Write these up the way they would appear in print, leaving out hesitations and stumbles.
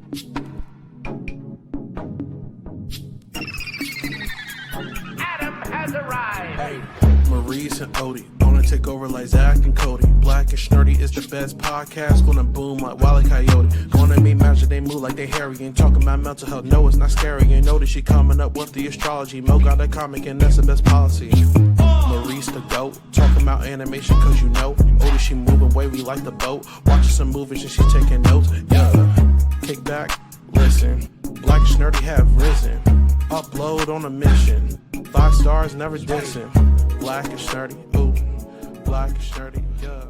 Adam has arrived. Hey, Maurice and Odie gonna take over like Zach and Cody. Black and Nerdy is the best podcast. Gonna boom like Wile E. Coyote. Gonna meet magic, they move like they hairy. Ain't talking about mental health, no, it's not scary. You know that she coming up with the astrology. Mo got a comic and that's the best policy. Maurice the goat, talking about animation cause you know. Odie she moving wavy like the boat. Watching some movies and she taking notes. Yeah, kick back, listen. Black and Nerdy have risen. Upload on a mission. 5 stars, never dissing. Black and Nerdy, ooh. Black and Nerdy, yeah.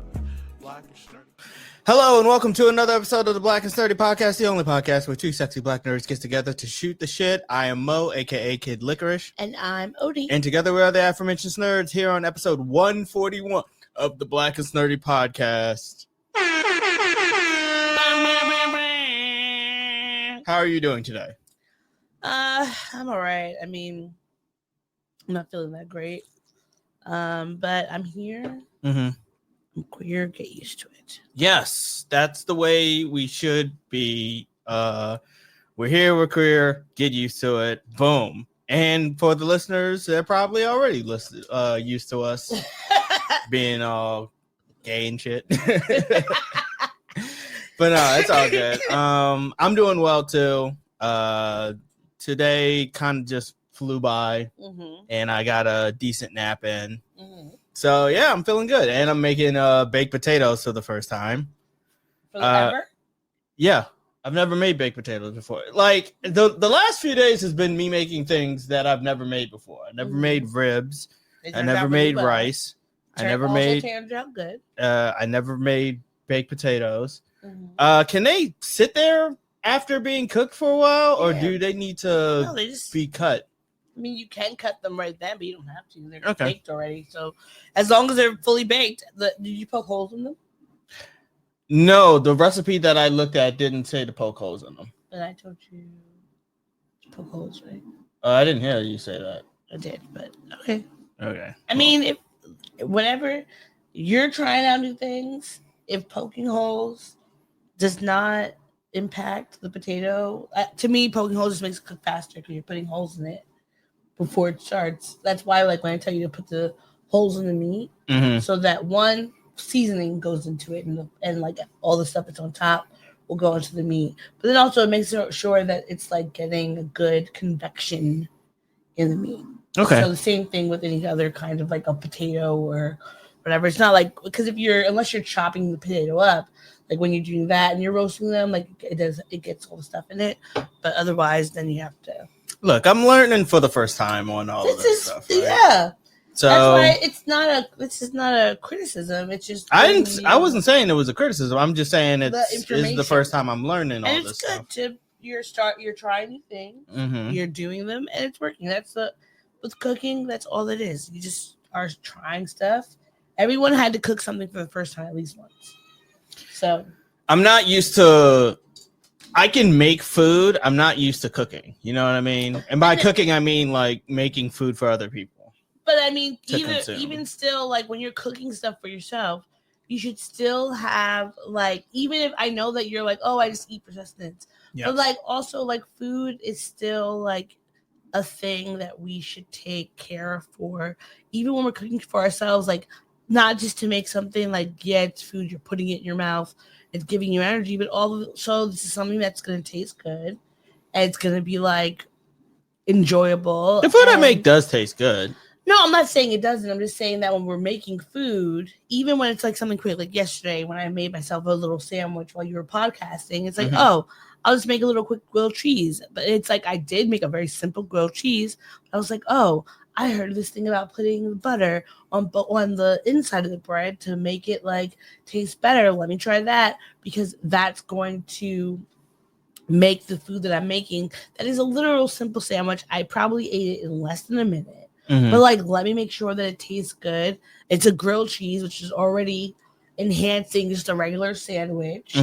Black and Nerdy. Hello and welcome to another episode of the Black and Sturdy Podcast, the only podcast where two sexy black nerds get together to shoot the shit. I am Mo, aka Kid Licorish. And I'm Odie. And together we are the aforementioned nerds here on episode 141 of the Black and Sturdy Podcast. How are you doing today? I'm all right. I mean, I'm not feeling that great. But I'm here. Mm-hmm. I'm queer. Get used to it. Yes, that's the way we should be. We're here, we're queer, get used to it. Boom. And for the listeners, they're probably already used to us being all gay and shit. But no, it's all good. I'm doing well too. Today kind of just flew by, and I got a decent nap in. So yeah, I'm feeling good, and I'm making baked potatoes for the first time. For ever? Yeah, I've never made baked potatoes before. Like the last few days has been me making things that I've never made before. I never made ribs. I never made rice. I never made. Good. I never made baked potatoes. Can they sit there after being cooked for a while, or do they need to be cut? I mean, you can cut them right then, but you don't have to. They're baked already. So as long as they're fully baked, did you poke holes in them? No, the recipe that I looked at didn't say to poke holes in them. But I told you to poke holes, right? I didn't hear you say that. I did, but okay. Okay. I mean, whenever you're trying out new things, if poking holes does not impact the potato, to me, poking holes just makes it cook faster because you're putting holes in it before it starts. That's why, like, when I tell you to put the holes in the meat, so that one seasoning goes into it, and like all the stuff that's on top will go into the meat. But then also it makes sure that it's like getting a good convection in the meat. Okay. So the same thing with any other kind of like a potato or whatever. It's not like, because unless you're chopping the potato up, like when you're doing that and you're roasting them, like it gets all the stuff in it. But otherwise, then you have to. Look, I'm learning for the first time on all of this stuff. Right? Yeah. So that's why this is not a criticism. It's just I wasn't saying it was a criticism. I'm just saying it's the first time I'm learning all this stuff. And it's good you're trying new things. You're doing them and it's working. With cooking, that's all it is. You just are trying stuff. Everyone had to cook something for the first time at least once. So I'm not used to. I can make food. I'm not used to cooking. You know what I mean? And by cooking, I mean like making food for other people. But I mean, even still, like when you're cooking stuff for yourself, you should still have like, even if I know that you're like, oh, I just eat for sustenance. Yes. But like also like food is still like a thing that we should take care for, even when we're cooking for ourselves, like not just to make something like, yeah, it's food, you're putting it in your mouth, it's giving you energy, but also this is something that's going to taste good and it's going to be like enjoyable. The food I make does taste good. No, I'm not saying it doesn't. I'm just saying that when we're making food, even when it's like something quick, like yesterday when I made myself a little sandwich while you were podcasting, it's like, oh, I'll just make a little quick grilled cheese. But it's like I did make a very simple grilled cheese. I was like, oh, I heard this thing about putting butter on the inside of the bread to make it like taste better. Let me try that, because that's going to make the food that I'm making. That is a literal simple sandwich. I probably ate it in less than a minute. But like, let me make sure that it tastes good. It's a grilled cheese, which is already enhancing just a regular sandwich.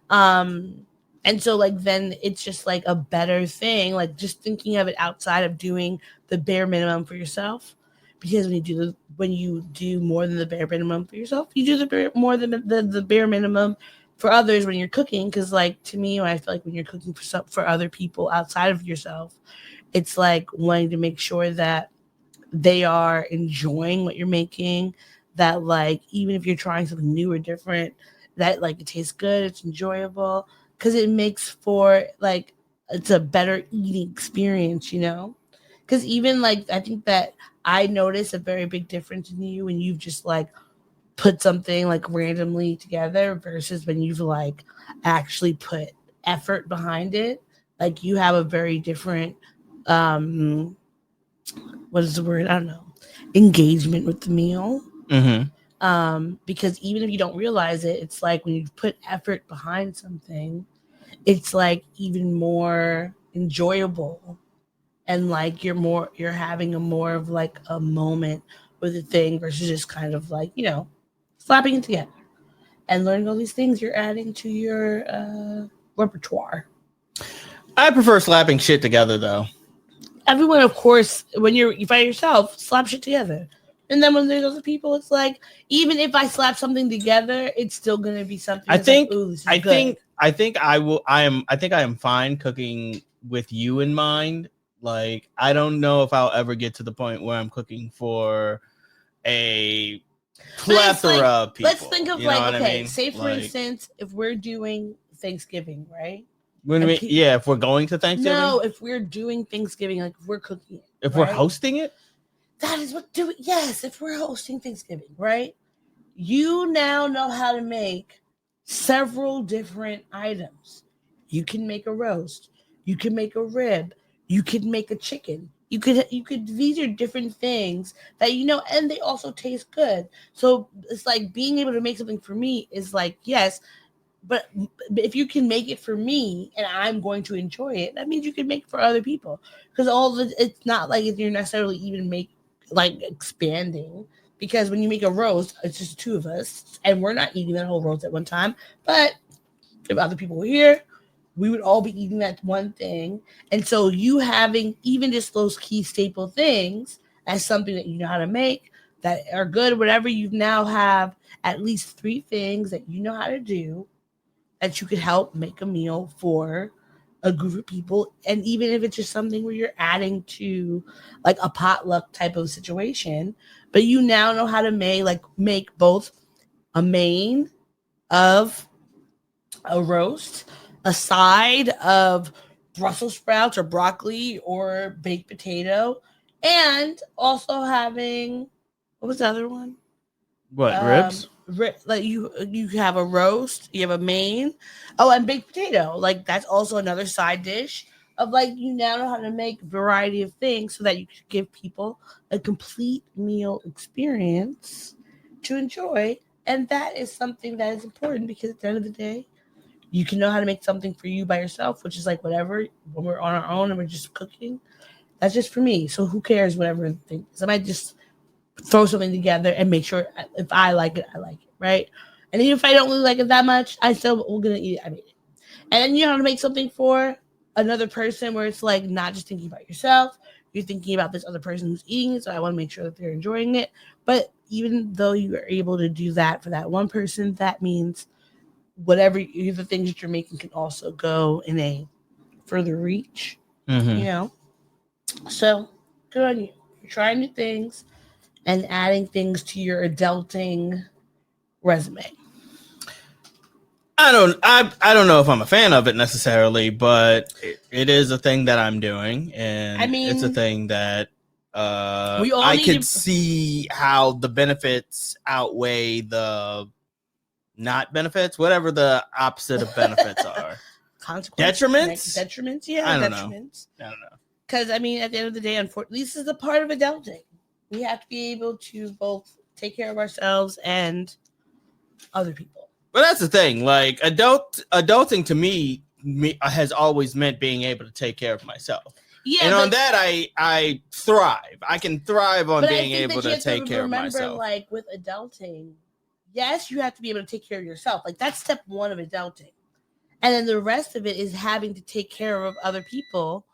And so like, then it's just like a better thing. Like just thinking of it outside of doing the bare minimum for yourself, because when you do more than the bare minimum for yourself, you do more than the bare minimum for others when you're cooking, because like to me, I feel like when you're cooking for other people outside of yourself, it's like wanting to make sure that they are enjoying what you're making, that like even if you're trying something new or different, that like it tastes good, it's enjoyable, because it makes for like it's a better eating experience, you know. Because even like I think that I notice a very big difference in you when you've just like put something like randomly together versus when you've like actually put effort behind it. Like you have a very different what is the word? I don't know. Engagement with the meal. Because even if you don't realize it, it's like when you put effort behind something, it's like even more enjoyable, and like you're having a more of like a moment with the thing versus just kind of like, you know, slapping it together and learning all these things you're adding to your repertoire. I prefer slapping shit together though. Everyone, of course, when you find yourself, slap shit together. And then when there's other people, it's like, even if I slap something together, it's still gonna be something. I think good. I think I am fine cooking with you in mind. Like, I don't know if I'll ever get to the point where I'm cooking for a plethora of people. Let's think of like, okay, I mean? Say for instance, if we're doing Thanksgiving, right? If we're going to Thanksgiving? No, if we're doing Thanksgiving, like if we're cooking it. If we're hosting it? That is what do it. Yes, if we're hosting Thanksgiving, right? You now know how to make several different items. You can make a roast. You can make a rib. You could make a chicken. You could these are different things that you know, and they also taste good. So it's like being able to make something for me is like, yes, but if you can make it for me and I'm going to enjoy it, that means you can make it for other people. Because it's not like you're necessarily even expanding, because when you make a roast, it's just two of us and we're not eating that whole roast at one time. But if other people were here, we would all be eating that one thing. And so you having even just those key staple things as something that you know how to make that are good, whatever, you now have at least 3 things that you know how to do that you could help make a meal for a group of people. And even if it's just something where you're adding to like a potluck type of situation, but you now know how to make both a main of a roast, a side of Brussels sprouts or broccoli or baked potato, and also having, what was the other one? What, ribs? Like you have a roast, you have a main, and baked potato. Like that's also another side dish of like, you now know how to make a variety of things so that you can give people a complete meal experience to enjoy. And that is something that is important, because at the end of the day, you can know how to make something for you by yourself, which is like whatever, when we're on our own and we're just cooking, that's just for me. So who cares whatever thing? I might just throw something together and make sure if I like it, I like it, right? And even if I don't really like it that much, I still we're gonna eat it. I mean, and then you know how to make something for another person where it's like not just thinking about yourself, you're thinking about this other person who's eating it. So I want to make sure that they're enjoying it. But even though you are able to do that for that one person, that means whatever the things that you're making can also go in a further reach. You know, so good on you. You're trying new things and adding things to your adulting resume. I don't know if I'm a fan of it necessarily, but it is a thing that I'm doing, and I mean, it's a thing that I could see how the benefits outweigh the not benefits, whatever the opposite of benefits are. Detriments? Yeah, I don't detriments. Know. I don't know. Because I mean, at the end of the day, unfortunately, this is a part of adulting. We have to be able to both take care of ourselves and other people. But that's the thing. Like adulting to me has always meant being able to take care of myself. Yeah, and on that, I thrive. I can thrive on being able to take care of myself. Like with adulting, yes, you have to be able to take care of yourself. Like that's step 1 of adulting, and then the rest of it is having to take care of other people.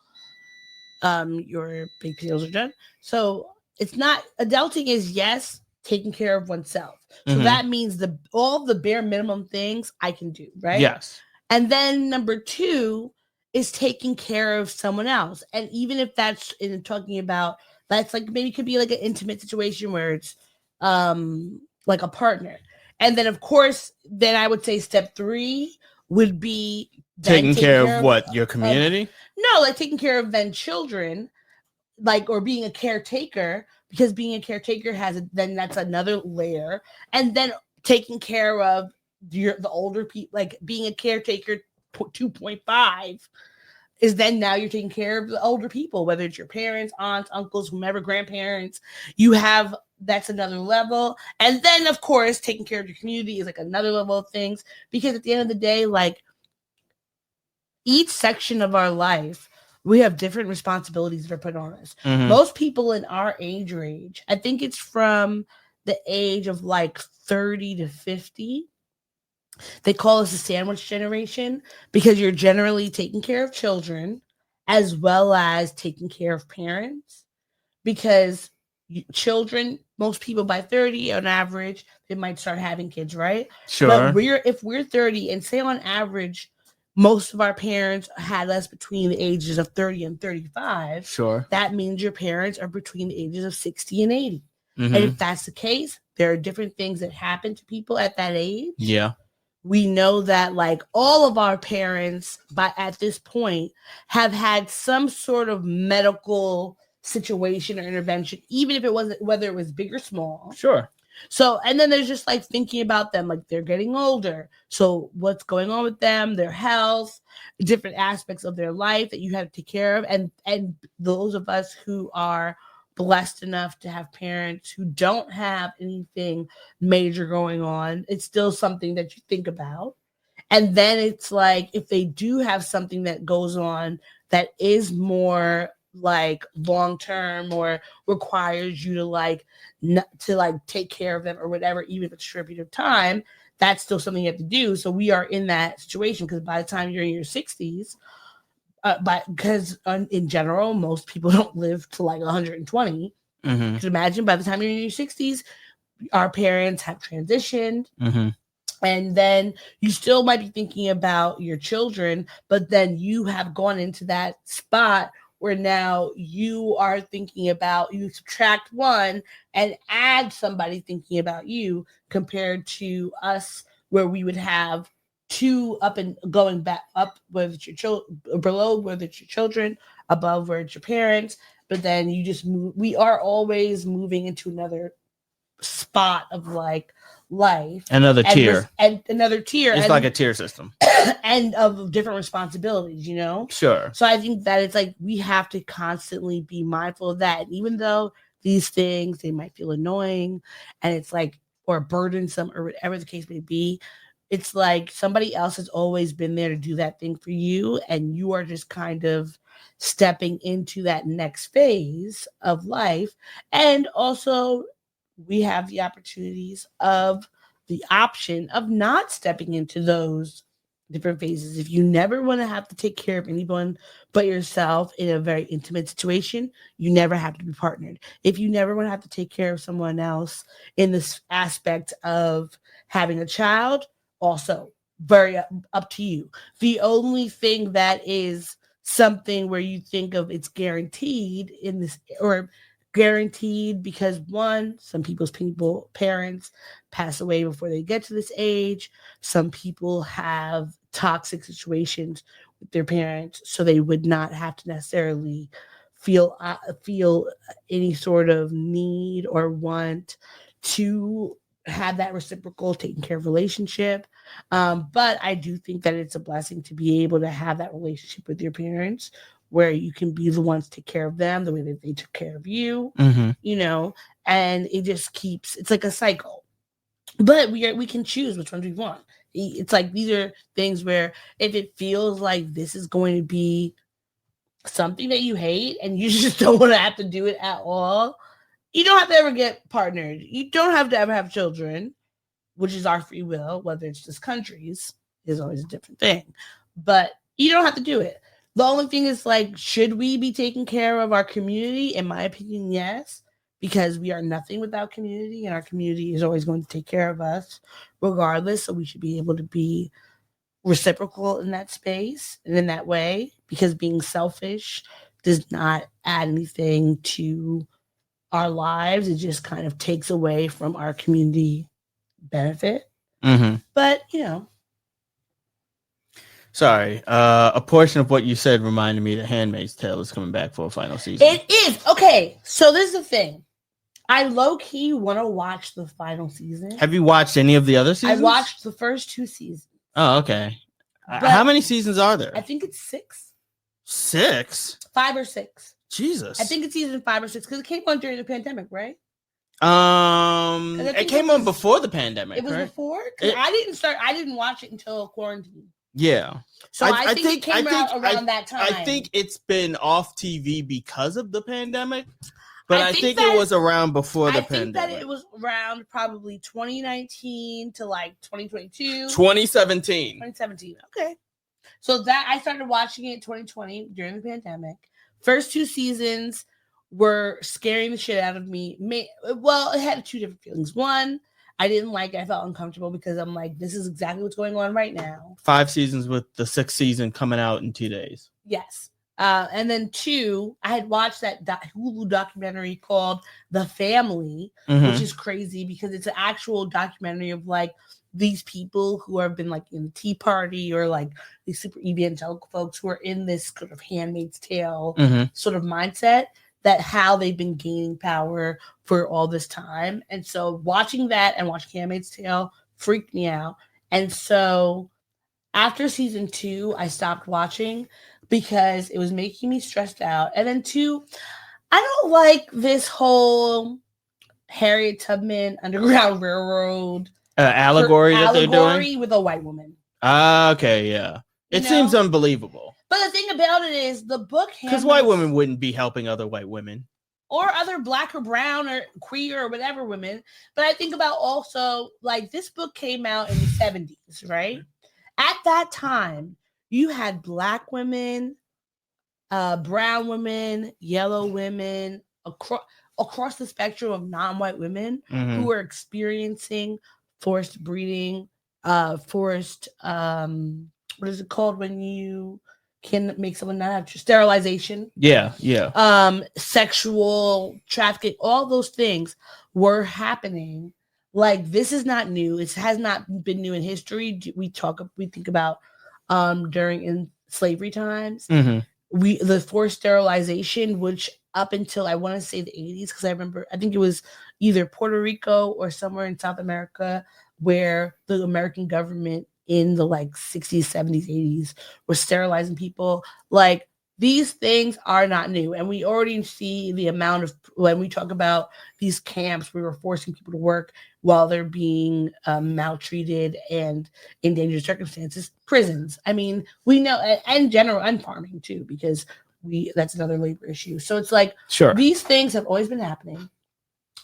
Your big potatoes are done. So it's not adulting is yes, taking care of oneself. So that means all the bare minimum things I can do, right? Yes. And then number 2 is taking care of someone else. And even if that's in talking about, that's like maybe it could be like an intimate situation where it's like a partner. And then of course, then I would say step 3 would be taking care of what? Your community? No, like taking care of then children, like, or being a caretaker, because being a caretaker then that's another layer. And then taking care of the older people, like being a caretaker 2.5 is then now you're taking care of the older people, whether it's your parents, aunts, uncles, whomever, grandparents. That's another level. And then of course taking care of your community is like another level of things, because at the end of the day, like each section of our life, we have different responsibilities that are put on us. Most people in our age range, I think it's from the age of like 30 to 50, they call us the sandwich generation, because you're generally taking care of children as well as taking care of parents. Because children, most people by 30 on average, they might start having kids, right? Sure. But if we're 30 and say on average, most of our parents had us between the ages of 30 and 35. Sure. That means your parents are between the ages of 60 and 80. And if that's the case, there are different things that happen to people at that age. Yeah. We know that like all of our parents at this point have had some sort of medical situation or intervention, even if it wasn't, whether it was big or small. Sure. So, and then there's just like thinking about them, like they're getting older. So what's going on with them, their health, different aspects of their life that you have to take care of. And those of us who are blessed enough to have parents who don't have anything major going on, it's still something that you think about. And then it's like, if they do have something that goes on that is more like long-term or requires you to take care of them or whatever, even if it's a short period of time, that's still something you have to do. So we are in that situation, because by the time you're in your 60s, because in general, most people don't live to like 120. You can imagine by the time you're in your 60s, our parents have transitioned. And then you still might be thinking about your children, but then you have gone into that spot where now you are thinking about, you subtract one and add somebody thinking about you, compared to us where we would have 2 up and going back up, whether it's your children, below whether it's your children, above where it's your parents. But then you just move. We are always moving into another spot of like life, another tier. It's like a tier system. And of different responsibilities, you know? Sure. So I think that it's like we have to constantly be mindful of that. And even though these things, they might feel annoying and it's like, or burdensome or whatever the case may be, it's like somebody else has always been there to do that thing for you. And you are just kind of stepping into that next phase of life. And also we have the opportunities of the option of not stepping into those different phases. If you never want to have to take care of anyone but yourself in a very intimate situation, you never have to be partnered. If you never want to have to take care of someone else in this aspect of having a child, also very up to you. The only thing that is something where you think of it's guaranteed in this, or guaranteed because one, some people's parents pass away before they get to this age. Some people have toxic situations with their parents, so they would not have to necessarily feel any sort of need or want to have that reciprocal taking care of relationship. But I do think that it's a blessing to be able to have that relationship with your parents where you can be the ones to take care of them the way that they took care of you, you know, and it just keeps, it's like a cycle. But we can choose which ones we want. It's like, these are things where if it feels like this is going to be something that you hate and you just don't want to have to do it at all, you don't have to ever get partnered. You don't have to ever have children, which is our free will, whether it's just countries is always a different thing. But you don't have to do it. The only thing is, like, should we be taking care of our community? In my opinion, yes. because we are nothing without community, and our community is always going to take care of us regardless. So we should be able to be reciprocal in that space and in that way, because being selfish does not add anything to our lives. It just kind of takes away from our community benefit. Mm-hmm. But, you know. Sorry. A portion of what you said reminded me that Handmaid's Tale is coming back for a final season. It is. Okay, so this is the thing. I low-key want to watch the final season. Have you watched any of the other seasons? I watched the first 2 seasons. Oh, okay. But how many seasons are there? I think it's 6. 6? 5 or 6. Jesus. I think it's season 5 or 6 because it came on during the pandemic, right? It came on before the pandemic. It was right? before. I didn't watch it until quarantine. Yeah. So I think it came out around that time. I think it's been off TV because of the pandemic, but I think that it was around before the pandemic. I think that it was around probably 2019 to like 2022. 2017. 2017. Okay. So that I started watching it 2020 during the pandemic. First 2 seasons were scaring the shit out of me. Well, it had 2 different feelings. One, I didn't like it. I felt uncomfortable because I'm like, this is exactly what's going on right now. 5 seasons with the 6th season coming out in 2 days. Yes. And then 2, I had watched that Hulu documentary called The Family, which is crazy because it's an actual documentary of like these people who have been like in the Tea Party or like these super evangelical folks who are in this sort of Handmaid's Tale sort of mindset, that how they've been gaining power for all this time. And so watching that and watching Handmaid's Tale freaked me out. And so after season 2, I stopped watching because it was making me stressed out. And then 2, I don't like this whole Harriet Tubman Underground Railroad allegory that they're doing with a white woman. Okay, yeah. It seems unbelievable. But the thing about it is the book, because white women wouldn't be helping other white women or other black or brown or queer or whatever women. But I think about also like this book came out in the 70s, right? At that time, you had black women, brown women, yellow women, across the spectrum of non-white women who were experiencing forced breeding, forced what is it called when you can make someone not have sterilization? Yeah. Sexual trafficking, all those things were happening. Like, this is not new. It has not been new in history. We think about during slavery times. The forced sterilization, which up until I want to say the 80s, because I think it was either Puerto Rico or somewhere in South America where the American government in the like 60s, 70s, 80s was sterilizing people. Like, these things are not new. And we already see the amount of, when we talk about these camps, we were forcing people to work while they're being maltreated and in dangerous circumstances. Prisons. I mean, we know, and general, and farming too, because that's another labor issue. So it's like, these things have always been happening.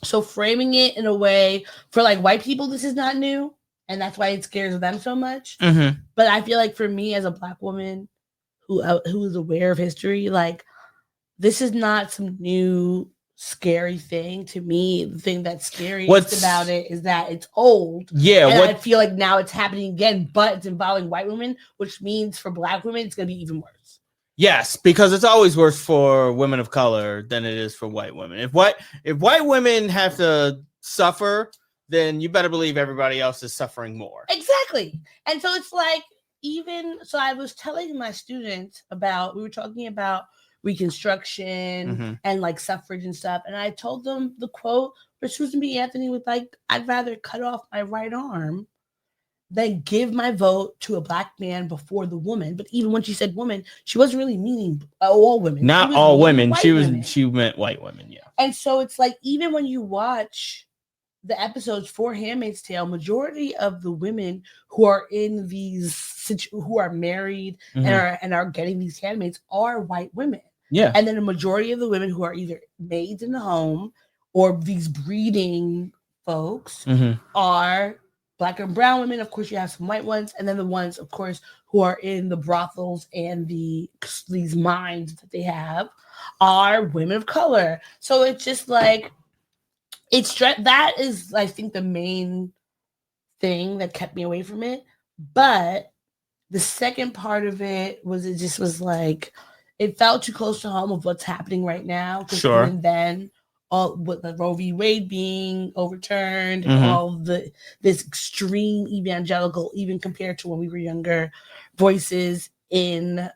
So framing it in a way for like white people, this is not new. And that's why it scares them so much. But I feel like for me as a black woman who is aware of history, like, this is not some new scary thing to me. The thing that's scariest about it is that it's old. Yeah. And I feel like now it's happening again, but it's involving white women, which means for black women, it's going to be even worse. Yes, because it's always worse for women of color than it is for white women. If white women have to suffer, then you better believe everybody else is suffering more. Exactly. And so it's like, so I was telling my students we were talking about Reconstruction and like suffrage and stuff. And I told them the quote where Susan B. Anthony was like, I'd rather cut off my right arm than give my vote to a black man before the woman. But even when she said woman, she wasn't really meaning all women. Not all women. She meant white women. Yeah. And so it's like, even when you watch the episodes for Handmaid's Tale, majority of the women who are in who are married and are getting these handmaids are white women. Yeah. And then the majority of the women who are either maids in the home or these breeding folks are black and brown women. Of course, you have some white ones. And then the ones, of course, who are in the brothels and these mines that they have are women of color. So it's just like, that is, I think, the main thing that kept me away from it. But the second part of it was, it just was like, it felt too close to home of what's happening right now. Sure. Even then, all with the Roe v. Wade being overturned, and all this extreme evangelical, even compared to when we were younger, voices in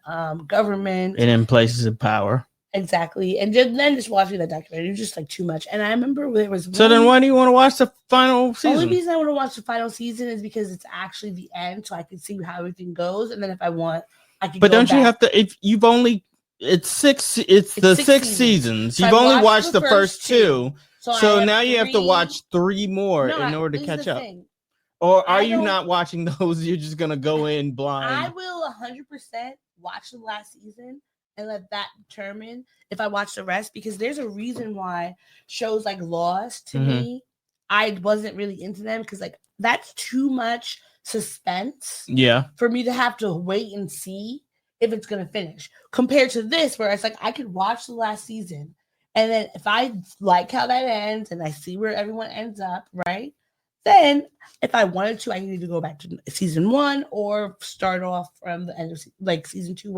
government and in places of power. Exactly. And then just watching that documentary, it was just like too much. And I remember there was So then why do you want to watch the final season? The only reason I want to watch the final season is because it's actually the end, so I can see how everything goes. And then if I want, I can. But don't you have to? If you've only, it's the six seasons. So You've only watched the first two. So now you have to 3 watch 3 more in order to catch up. Or are you not watching those? You're just gonna go in blind. I will 100% watch the last season and let that determine if I watch the rest, because there's a reason why shows like Lost, to me, I wasn't really into them, because like that's too much suspense for me to have to wait and see if it's gonna finish, compared to this, where it's like I could watch the last season, and then if I like how that ends and I see where everyone ends up, right, then if I wanted to, I can either go back to season 1 or start off from the end of like season 2,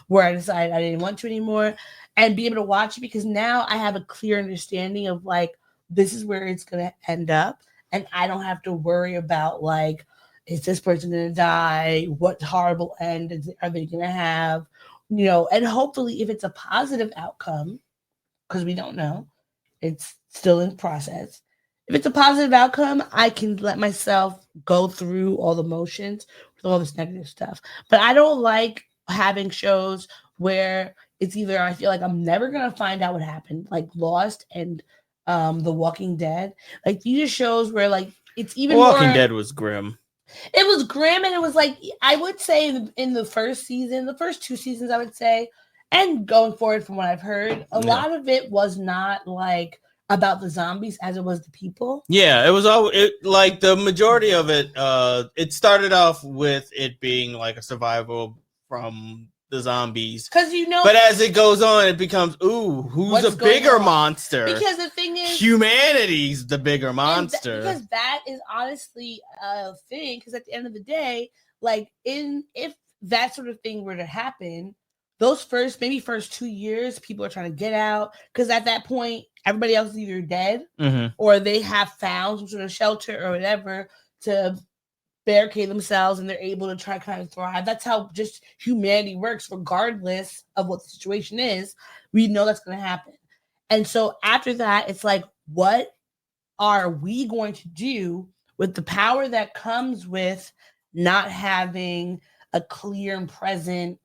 where I decided I didn't want to anymore, and be able to watch it, because now I have a clear understanding of like, this is where it's going to end up. And I don't have to worry about like, is this person going to die? What horrible end are they going to have? You know, and hopefully if it's a positive outcome, because we don't know, it's still in process. If it's a positive outcome, I can let myself go through all the motions with all this negative stuff. But I don't like having shows where it's either I feel like I'm never going to find out what happened, like Lost and The Walking Dead. Like these are shows where like it's even Walking Dead was grim. It was grim, and it was like, I would say in the first season, the first 2 seasons, I would say, and going forward from what I've heard, a lot of it was not like about the zombies as it was the people. Yeah, it was all like the majority of it. It started off with it being like a survival from the zombies, because but as it goes on, it becomes who's a bigger monster? Because the thing is, humanity's the bigger monster. Because that is honestly a thing. Because at the end of the day, like if that sort of thing were to happen, those first 2 years, people are trying to get out, because at that point, everybody else is either dead or they have found some sort of shelter or whatever to barricade themselves, and they're able to try kind of thrive. That's how just humanity works, regardless of what the situation is. We know that's going to happen. And so after that, it's like, what are we going to do with the power that comes with not having a clear and present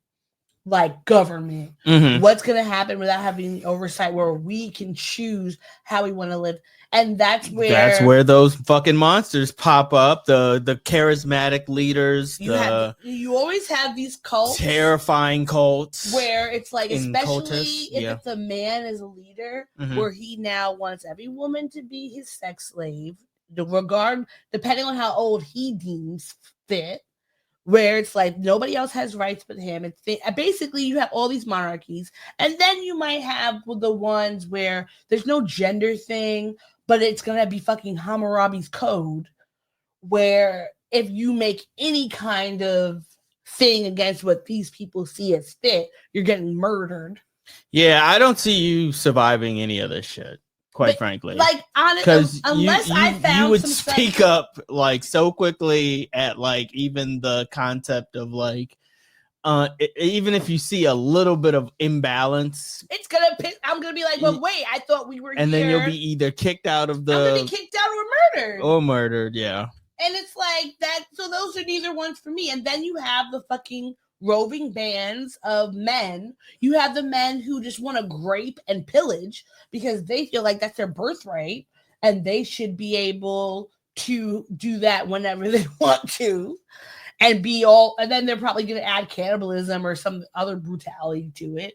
like government? What's going to happen without having oversight where we can choose how we want to live? And that's where those fucking monsters pop up, the charismatic leaders. You always have these cults, terrifying cults, where it's like, especially if it's a man as a leader, where he now wants every woman to be his sex slave, depending on how old he deems fit. Where it's like nobody else has rights but him. Basically, you have all these monarchies, and then you might have the ones where there's no gender thing, but it's gonna be fucking Hammurabi's code, where if you make any kind of thing against what these people see as fit, you're getting murdered. Yeah, I don't see you surviving any of this shit. Quite frankly, like honestly, unless I found you would speak up like so quickly at like even the concept of like, even if you see a little bit of imbalance, it's gonna piss. I'm gonna be like, but wait, I thought we were. And here. Then you'll be either kicked out of the. I'm gonna be kicked out or murdered. Yeah. And it's like that. So those are neither ones for me. And then you have the fucking roving bands of men. You have the men who just want to grape and pillage because they feel like that's their birthright and they should be able to do that whenever they want to, and then they're probably going to add cannibalism or some other brutality to it.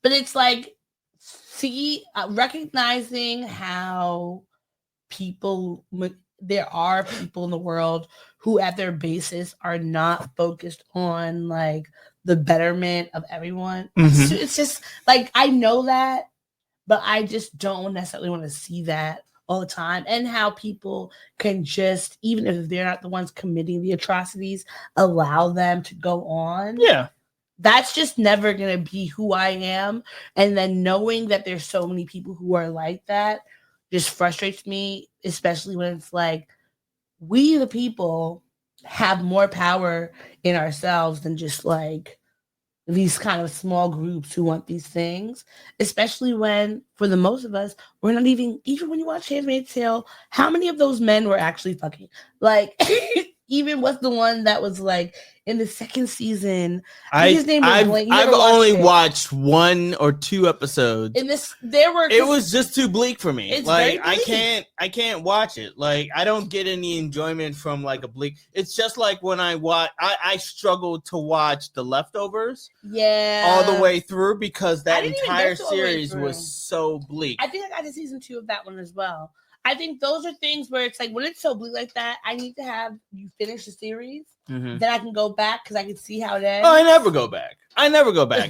But it's like, recognizing how there are people in the world who at their basis are not focused on like the betterment of everyone. It's just like, I know that, but I just don't necessarily want to see that all the time, and how people can just, even if they're not the ones committing the atrocities, allow them to go on. Yeah. That's just never going to be who I am. And then knowing that there's so many people who are like that just frustrates me, especially when it's like, we the people have more power in ourselves than just like these kind of small groups who want these things, especially when, for the most of us, we're not even when you watch Handmaid's Tale, how many of those men were actually fucking? Like, even what's the one that was like in the second season? His name was Blake. I've only watched 1 or 2 episodes. In this, it was just too bleak for me. It's like very bleak. I can't watch it. Like, I don't get any enjoyment from like a bleak. It's just like when I watch. I struggled to watch The Leftovers. Yeah, all the way through because that entire all the way series through. was so bleak. I think I got to season 2 of that one as well. I think those are things where it's like, when it's so bleak like that, I need to have you finish the series. Then I can go back because I can see how it ends. Oh, I never go back.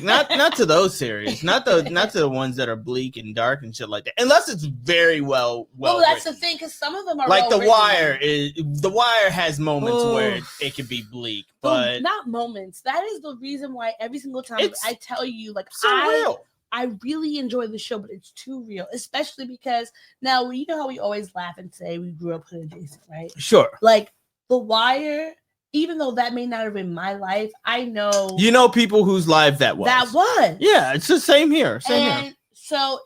Not to those series. Not to the ones that are bleak and dark and shit like that. Unless it's very well. Well, that's written. the thing, because some of them are like well The Wire. The Wire has moments where it can be bleak, but not moments. That is the reason why every single time I tell you, like, real. I really enjoy the show, but it's too real, especially because now, you know how we always laugh and say we grew up hood adjacent, right? Sure. Like The Wire, even though that may not have been my life, I know people whose life that was. Yeah, it's the same here. Here. So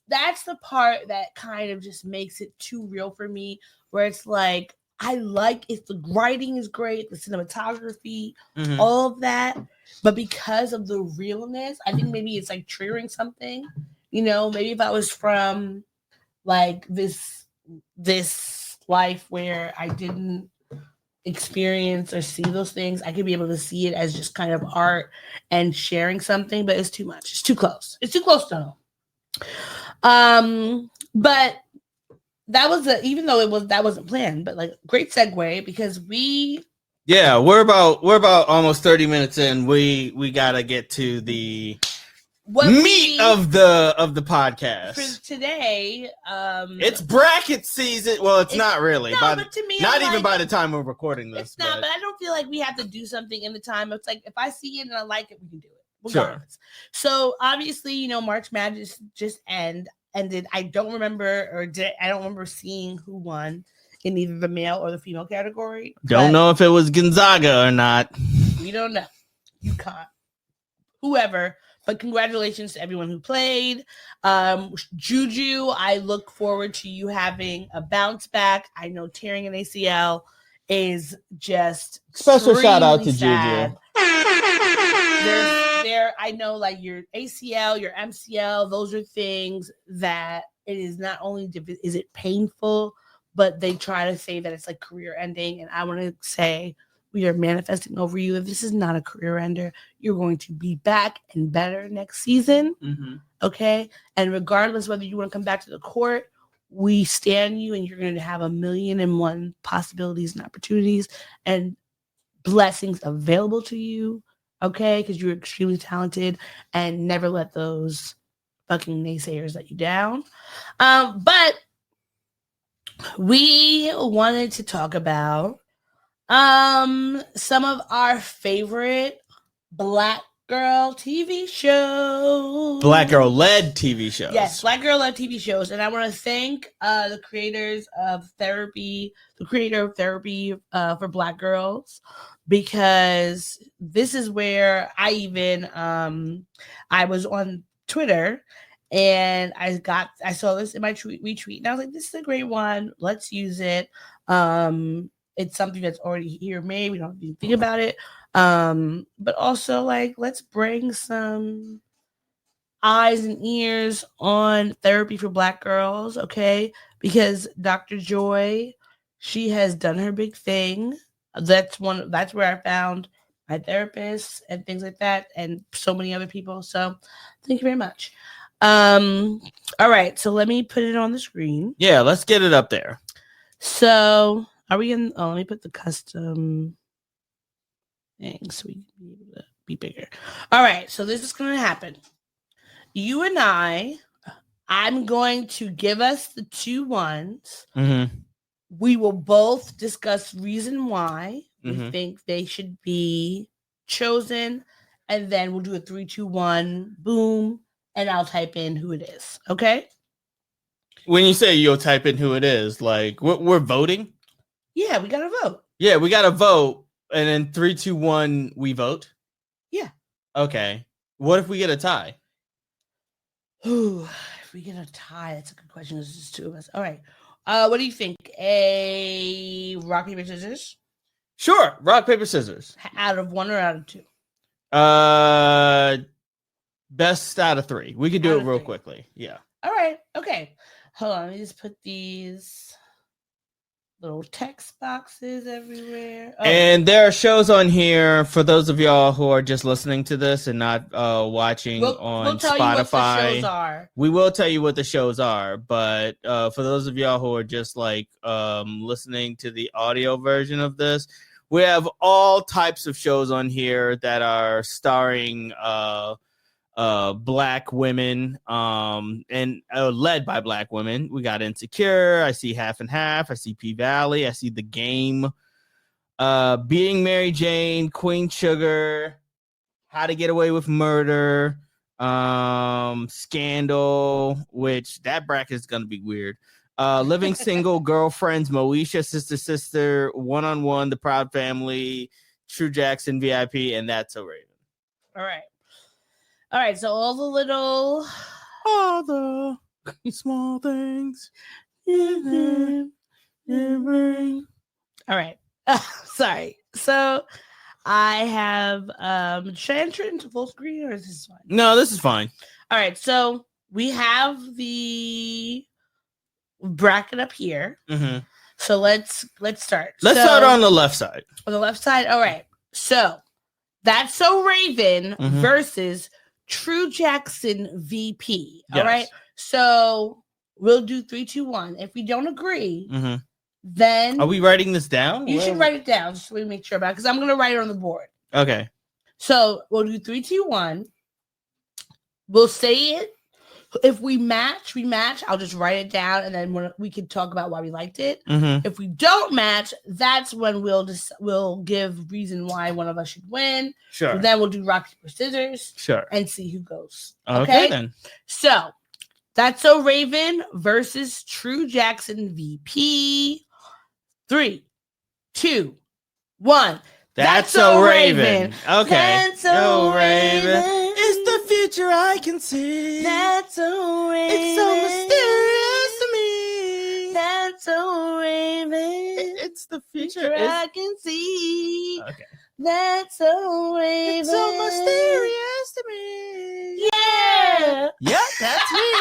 that's the part that kind of just makes it too real for me, where it's like, I like if the writing is great, the cinematography, all of that. But because of the realness, I think maybe it's like triggering something. You know, maybe if I was from like this life where I didn't experience or see those things, I could be able to see it as just kind of art and sharing something, but it's too much. It's too close. It's too close to home. But that was even though that wasn't planned, but like, great segue, because we're about almost 30 minutes in. We gotta get to the meat of the podcast for today. It's bracket season. Well, it's not really. No, but to me, not even by the time we're recording this. It's not, but I don't feel like we have to do something in the time. It's like, if I see it and I like it, we can do it. Sure. So obviously, March Madness just ended. I don't remember seeing who won in either the male or the female category. Don't know if it was Gonzaga or not. We don't know. You can't. Whoever. But congratulations to everyone who played. Juju, I look forward to you having a bounce back. I know tearing an ACL is just special shout out to sad. Juju. I know, like, your ACL, your MCL, those are things that it is not only is it painful, but they try to say that it's like career ending. And I want to say, we are manifesting over you that this is not a career ender. You're going to be back and better next season. Okay. And regardless whether you want to come back to the court, we stand you, and you're going to have 1,000,001 possibilities and opportunities and blessings available to you. Okay. Because you're extremely talented, and never let those fucking naysayers let you down. But we wanted to talk about some of our favorite Black girl TV shows. Black girl led TV shows. Yes, Black girl led TV shows. And I want to thank the creators of Therapy, the creator of Therapy for Black Girls, because this is where I even I was on Twitter, and I saw this in my retweet, and I was like, this is a great one. Let's use it. It's something that's already here made. We don't even think about it. But also, like, let's bring some eyes and ears on Therapy for Black Girls, okay? Because Dr. Joy, she has done her big thing. That's where I found my therapist and things like that, and so many other people. So thank you very much. All right, so let me put it on the screen. Yeah, let's get it up there. So are we in? Oh, let me put the custom thing so we can be able to be bigger. All right, so this is going to happen. You and I I'm going to give us the 2 ones. Mm-hmm. We will both discuss reason why we Mhm. think they should be chosen, and then we'll do a 3, 2, 1, boom, and I'll type in who it is. Okay? When you say you'll type in who it is, like we're voting? Yeah, we gotta vote. Yeah, we gotta vote, and then 3, 2, 1, we vote. Yeah. Okay. What if we get a tie? Ooh, if we get a tie, that's a good question. There's just 2 of us. All right. What do you think? A rock, paper, scissors? Sure. Rock, paper, scissors. Out of 1 or out of 2? Best out of 3. We could do Out it of real 3. quickly. Yeah. All right. Okay. Hold on. Let me just put these little text boxes everywhere. Oh. And there are shows on here for those of y'all who are just listening to this and not watching on we'll tell Spotify. You what the shows are. We will tell you what the shows are, but for those of y'all who are just like listening to the audio version of this, we have all types of shows on here that are starring Black women and led by Black women. We got Insecure. I see Half and Half. I see P-Valley. I see The Game. Being Mary Jane, Queen Sugar, How to Get Away with Murder, Scandal, which that bracket is gonna be weird. Living Single, Girlfriends, Moesha, Sister, One-on-One, The Proud Family, True Jackson, VIP, and That's So Raven. All right, so all the small things. All right. Sorry. So I have should I enter it into full screen or is this fine? No, this is fine. All right, so we have the bracket up here. Mm-hmm. So let's start. Let's start on the left side. On the left side. All right. So That's So Raven versus True Jackson VP. All right. So we'll do 3, 2, 1. If we don't agree, then are we writing this down? You should write it down just so we make sure about it because I'm gonna write it on the board. Okay. So we'll do 3, 2, 1. We'll say it. If we match, we match. I'll just write it down, and then we can talk about why we liked it. If we don't match, that's when we'll give reason why one of us should win. Sure. And then we'll do rock, paper, scissors. Sure. And see who goes. Okay then. So That's So Raven versus True Jackson VP. 3, 2, 1. That's So Raven. Okay. That's So Raven. It's the future I can see. That's So Raven. It's so mysterious to me. That's So Raven. It's the future I can see. Okay. That's So Raven. It's so mysterious to me. Yeah. Yeah, that's me.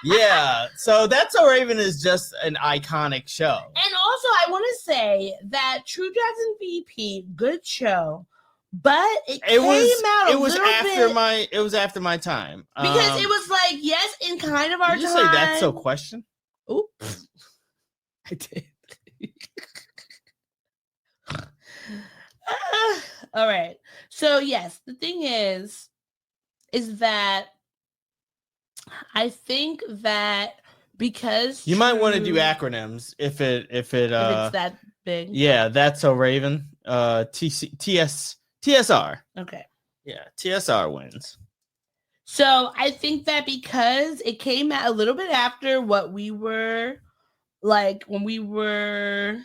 Yeah. So That's So Raven is just an iconic show. And also, I want to say that True Jackson VP, good show, but it was after my time because it was like yes, in kind of our time. Did you say That's So question? Oops, I did. All right. So yes, the thing is that I think that because you might want to do acronyms if it's that big. Yeah, That's So Raven. TSR. Okay. Yeah, TSR wins. So I think that because it came out a little bit after what we were like when we were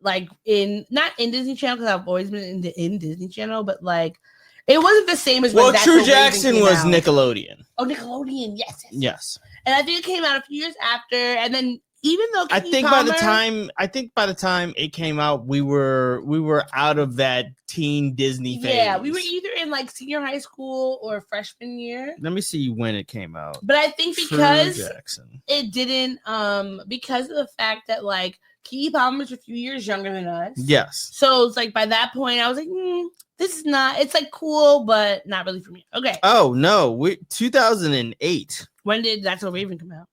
like not in Disney Channel because I've always been in Disney Channel, but like it wasn't the same as when True Jackson was Nickelodeon. Oh, Nickelodeon, yes. And I think it came out a few years after, and then even though I think by the time it came out, we were out of that teen Disney phase. Yeah, we were either in like senior high school or freshman year. Let me see when it came out. But I think because it didn't, because of the fact that like Keke Palmer's a few years younger than us. Yes. So it's like by that point, I was like, this is not. It's like cool, but not really for me. Okay. Oh no, 2008. When did That's So Raven come out?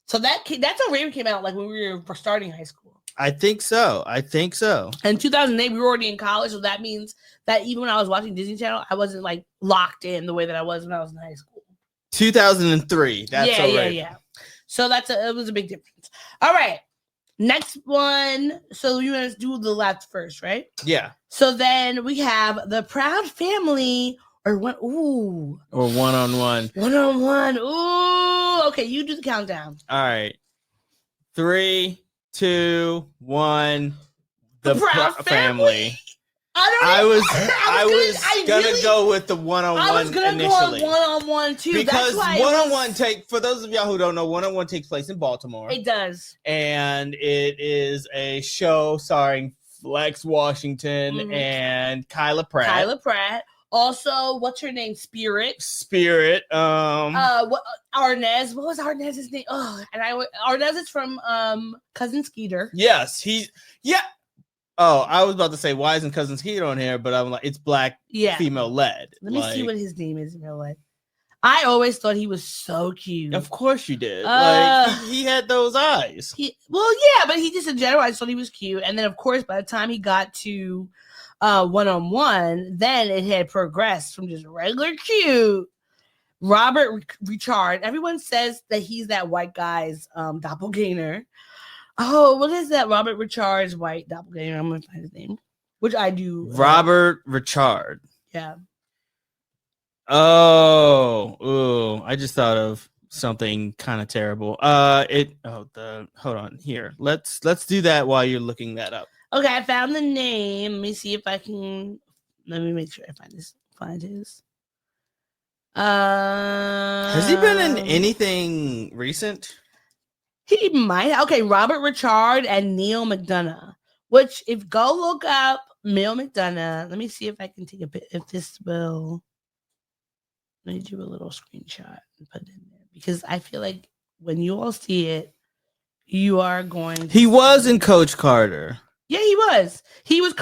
So That's So Raven came out like when we were starting high school. I think so. And 2008, we were already in college, so that means that even when I was watching Disney Channel, I wasn't like locked in the way that I was when I was in high school. 2003. That's already. Yeah. So it was a big difference. All right. Next one. So you want to do the last first, right? Yeah. So then we have the Proud Family or one. Ooh. Or one-on-one. One-on-one. Ooh. Okay, you do the countdown. All right. 3, 2, 1. The Proud Family. I was gonna go with the one-on-one initially. I was gonna go one-on-one too. Because one-on-one for those of y'all who don't know, one-on-one takes place in Baltimore. It does. And it is a show starring Flex Washington and Kyla Pratt. Also, what's her name? Spirit. What Arnez. What was Arnez's name? Oh, and Arnez is from Cousin Skeeter. Yes, Oh, I was about to say, why isn't Cousin Skeeter on here? But I'm like, it's black, female led. Let me see what his name is in real life. I always thought he was so cute. Of course you did. He had those eyes. But he just in general, I just thought he was cute. And then, of course, by the time he got to one-on-one, then it had progressed from just regular cute. Robert Richard. Everyone says that he's that white guy's doppelganger. Oh, what is that? Robert Richard's white doppelganger. I'm going to find his name, which I do. Robert Richard. Yeah. Oh, I just thought of something kind of terrible. Hold on here. Let's do that while you're looking that up. Okay, I found the name. Let me see if I can. Let me make sure I find his. Has he been in anything recent? He might. Okay, Robert Richard and Neil McDonough. Which, go look up Neil McDonough. Let me see if I can take a bit. If this will. Let me do a little screenshot and put it in there because I feel like when you all see it, you are going to. He was in Coach Carter. Yeah, he was. He was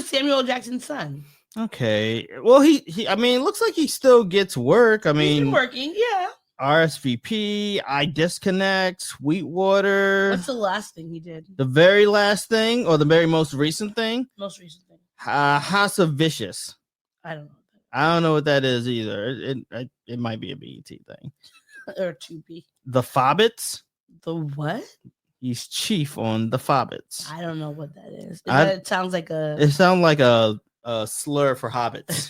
Samuel L. Jackson's son. Okay. Well, he. I mean, it looks like he still gets work. I mean, he's been working. Yeah. RSVP, I Disconnect, Sweetwater. What's the last thing he did? The very last thing, or the very most recent thing? Most recent thing. House of Vicious. I don't know. I don't know what that is either. It might be a BET thing. Or 2B. The Fobbits. The what? He's chief on the Fobbits. I don't know what that is. It sounds like a. It sounds like a slur for hobbits.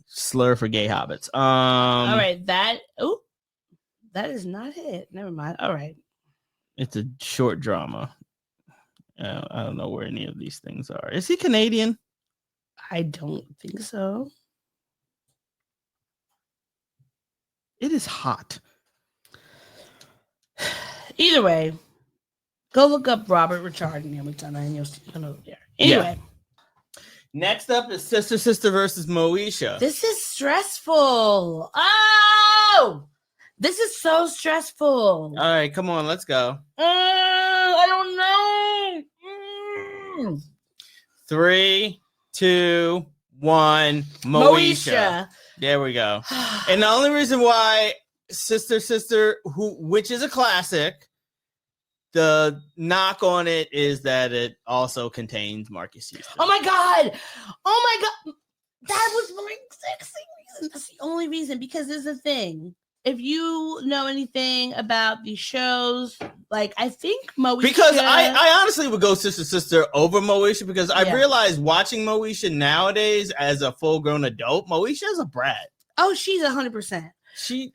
Slur for gay hobbits. All right, that is not it. Never mind. All right. It's a short drama. I don't know where any of these things are. Is he Canadian? I don't think so. It is hot. Either way, go look up Robert Richard and Neil McDonough and you'll know there. Anyway. Yeah. Next up is Sister versus Moesha. This is stressful. Oh! This is so stressful. All right, come on, let's go. I don't know. 3, 2, 1. Moesha. There we go. And the only reason why Sister, which is a classic, the knock on it is that it also contains Marcus Houston. Oh my god! That was my sexy reason. That's the only reason, because there's a thing. If you know anything about these shows, like I think Moesha. Because I honestly would go Sister over Moesha, because I realized watching Moesha nowadays as a full-grown adult, Moesha is a brat. Oh, she's 100%. She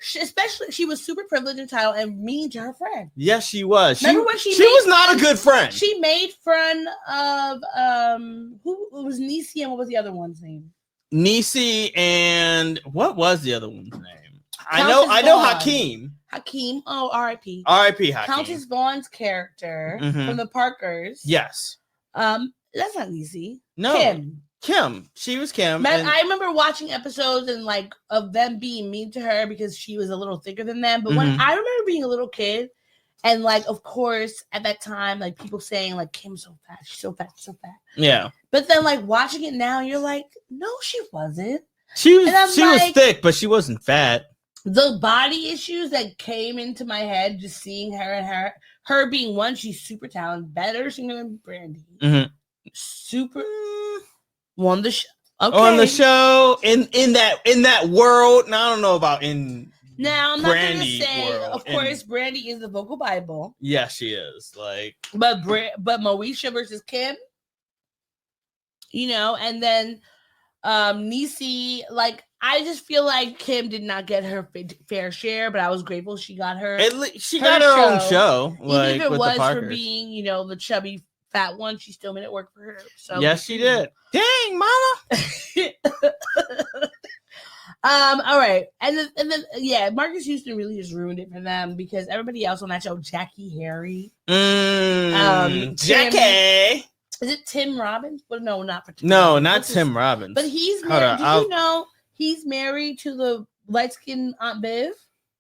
was super privileged and entitled and mean to her friend. Yes, she was. Remember when she was not a good friend. She made fun of who was Niecy and what was the other one's name? Niecy and what was the other one's name? I know Hakeem. Hakeem. Oh, R.I.P. R.I.P. Hakeem. Countess Vaughn's character from the Parkers. Yes. That's not Niecy. No. Kim. She was Kim. I remember watching episodes and like of them being mean to her because she was a little thicker than them. But when I remember being a little kid and like, of course, at that time, like people saying like Kim's so fat, she's so fat, she's so fat. Yeah. But then like watching it now, you're like, no, she wasn't. She was thick, but she wasn't fat. The body issues that came into my head just seeing her and her being one, she's super talented, better singer than Brandy. Super on the show. Okay. On the show in that world. Now I don't know about in Now, I'm not going to Brandy say, world. of course, Brandy is the vocal Bible. Yeah, she is. Like, but Moesha versus Kim, and then Niecy, like, I just feel like Kim did not get her fair share, but I was grateful she got her. She got her own show. Like, even if it was for being, the chubby fat one, she still made it work for her. So yes, she did. Dang, mama. All right, and then yeah, Marcus Houston really just ruined it for them because everybody else on that show, Jackie Harry, Jackie. Is it Tim Robbins? Well, no, not for Tim. No, not Tim Robbins. But he's married. Did you know he's married to the light-skinned Aunt Viv?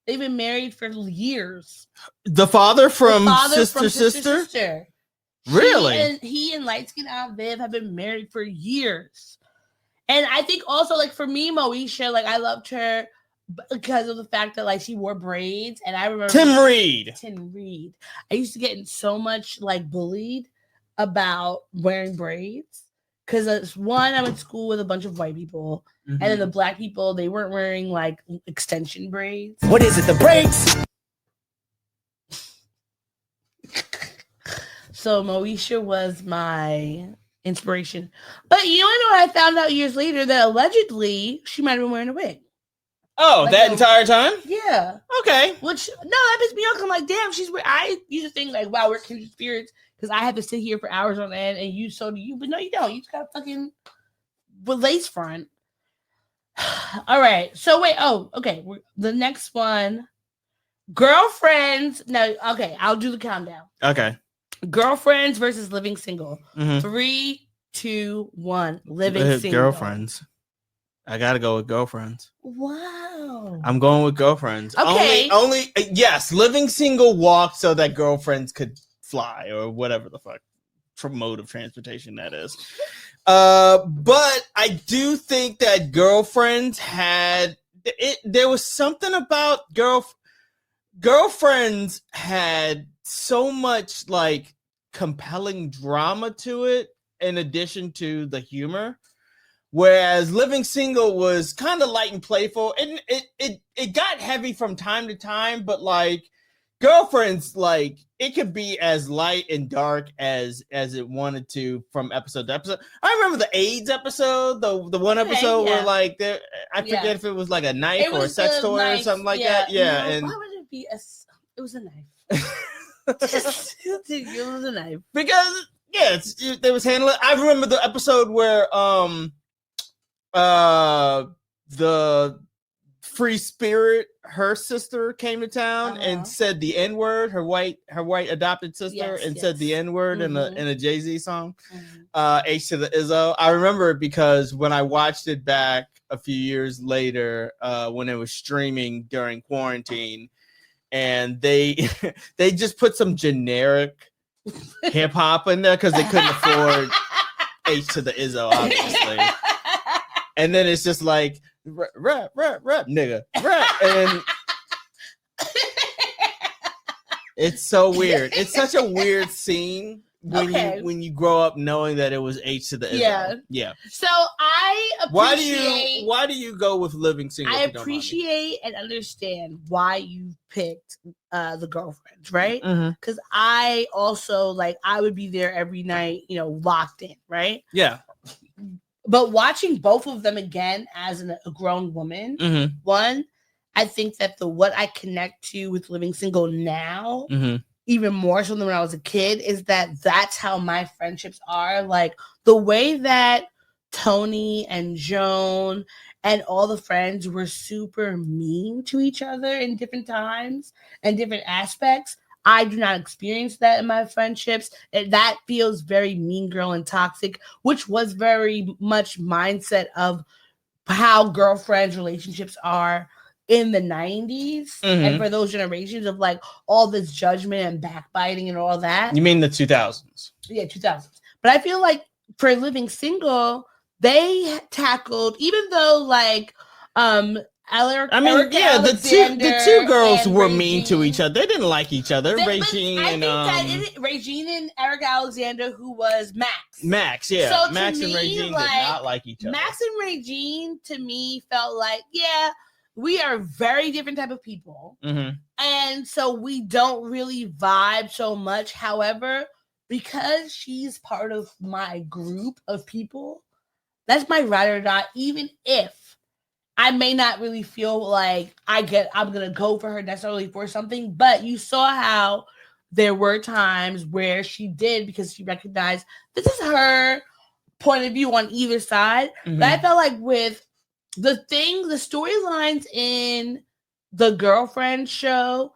They've been married for years. The father from Sister? Really? He and light-skinned Aunt Viv have been married for years. And I think also, like, for me, Moesha, like, I loved her because of the fact that, like, she wore braids. And I remember Tim Reed. I used to get in so much, like, bullied about wearing braids because one, I went to school with a bunch of white people, and then the black people, they weren't wearing like extension braids. What is it, the braids? So Moesha was my inspiration, but I found out years later that allegedly she might have been wearing a wig. Oh, like that entire time? Yeah. Okay. Which that pissed me off. I'm like, damn, I used to think like, wow, we're kindred spirits. Because I have to sit here for hours on end, and so do you. But no, you don't. You just got a fucking lace front. All right. So wait. Oh, okay. The next one, girlfriends. No, okay. I'll do the countdown. Okay. Girlfriends versus living single. 3, 2, 1. Living single. Girlfriends. I gotta go with girlfriends. Wow. I'm going with girlfriends. Okay. Only yes. Living single walked so that girlfriends could fly or whatever the fuck mode of transportation that is. But I do think that girlfriends had it. There was something about girlfriends had so much like compelling drama to it in addition to the humor. Whereas Living Single was kind of light and playful, and it got heavy from time to time, but like Girlfriends, like it could be as light and dark as it wanted to from episode to episode. I remember the AIDS episode, the one episode where like I forget if it was like a knife or a sex toy or something like that. Yeah, and why would it be it was a knife. It was a knife because they was handling. I remember the episode where the Free Spirit, her sister came to town and said the N-word, her white adopted sister, said the N-word in a Jay-Z song. H to the Izzo. I remember it because when I watched it back a few years later, when it was streaming during quarantine, and they just put some generic hip hop in there because they couldn't afford H to the Izzo, obviously. And then it's just like rap, nigga, rap, and it's so weird. It's such a weird scene when you grow up knowing that it was H to the Izzo. Yeah. So I appreciate. Why do you go with Living Single? I appreciate and understand why you picked the Girlfriends, right? Because I also I would be there every night, locked in, right? Yeah. But watching both of them again as a grown woman, one, I think that what I connect to with Living Single now, even more so than when I was a kid, is that's how my friendships are. Like the way that Tony and Joan and all the friends were super mean to each other in different times and different aspects. I do not experience that in my friendships. That feels very mean girl and toxic, which was very much mindset of how girlfriends relationships are in the 90s and for those generations of all this judgment and backbiting and all that. You mean the 2000s? Yeah, 2000s. But I feel like for Living Single, they tackled, even though the two girls were mean to each other. They didn't like each other. Regine and Eric Alexander, who was Max. Max, yeah. So Max and Regine did not like each other. Max and Regine, to me, felt like, we are very different type of people. Mm-hmm. And so we don't really vibe so much. However, because she's part of my group of people, that's my ride or die, even if I may not really feel like I'm going to go for her necessarily for something. But you saw how there were times where she did, because she recognized this is her point of view on either side. Mm-hmm. But I felt like with the storylines in the Girlfriend show,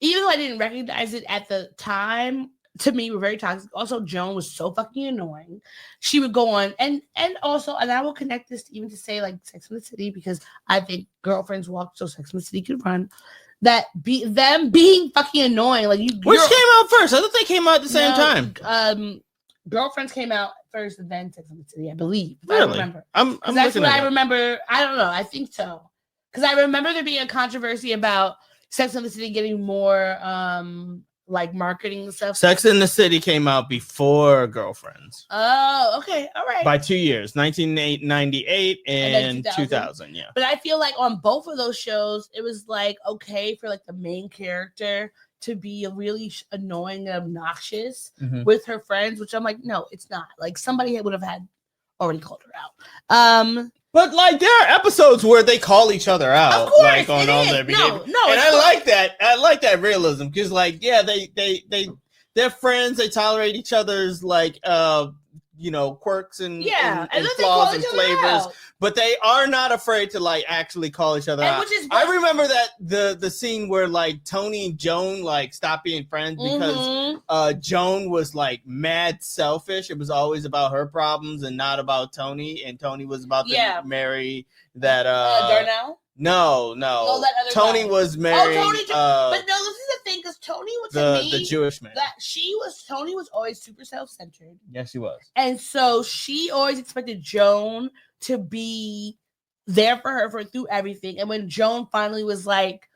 even though I didn't recognize it at the time, to me were very toxic. Also, Joan was so fucking annoying. She would go on and also, and I will connect this even to say like Sex and the City, because I think Girlfriends walk so Sex and the City could run. That them being fucking annoying. Like which came out first? I thought they came out at the same time. Girlfriends came out first, and then Sex and the City, I believe. Really? I remember. I'm that's what I it. remember. I don't know. I think so. Because I remember there being a controversy about Sex and the City getting more like marketing and stuff. Sex and the City came out before Girlfriends. Oh, okay. All right. By 2 years, 1998 and 2000. Yeah. But I feel like on both of those shows, it was like okay for like the main character to be really annoying and obnoxious with her friends, which I'm like, no, it's not. Like somebody would have had already called her out. But like there are episodes where they call each other out, of course, like on all their behavior. No, and I like that. I like that realism, because like they're friends. They tolerate each other's like quirks and flaws and flavors, but they are not afraid to like actually call each other out. I remember that the scene where like Tony and Joan like stopped being friends because Joan was like mad selfish. It was always about her problems and not about Tony, and Tony was about to marry that Darnell. No. Tony guy was married. Tony, but no, this is the thing, because Tony was the Jewish man. Tony was always super self-centered. Yes, she was. And so she always expected Joan to be there for her through everything. And when Joan finally was like,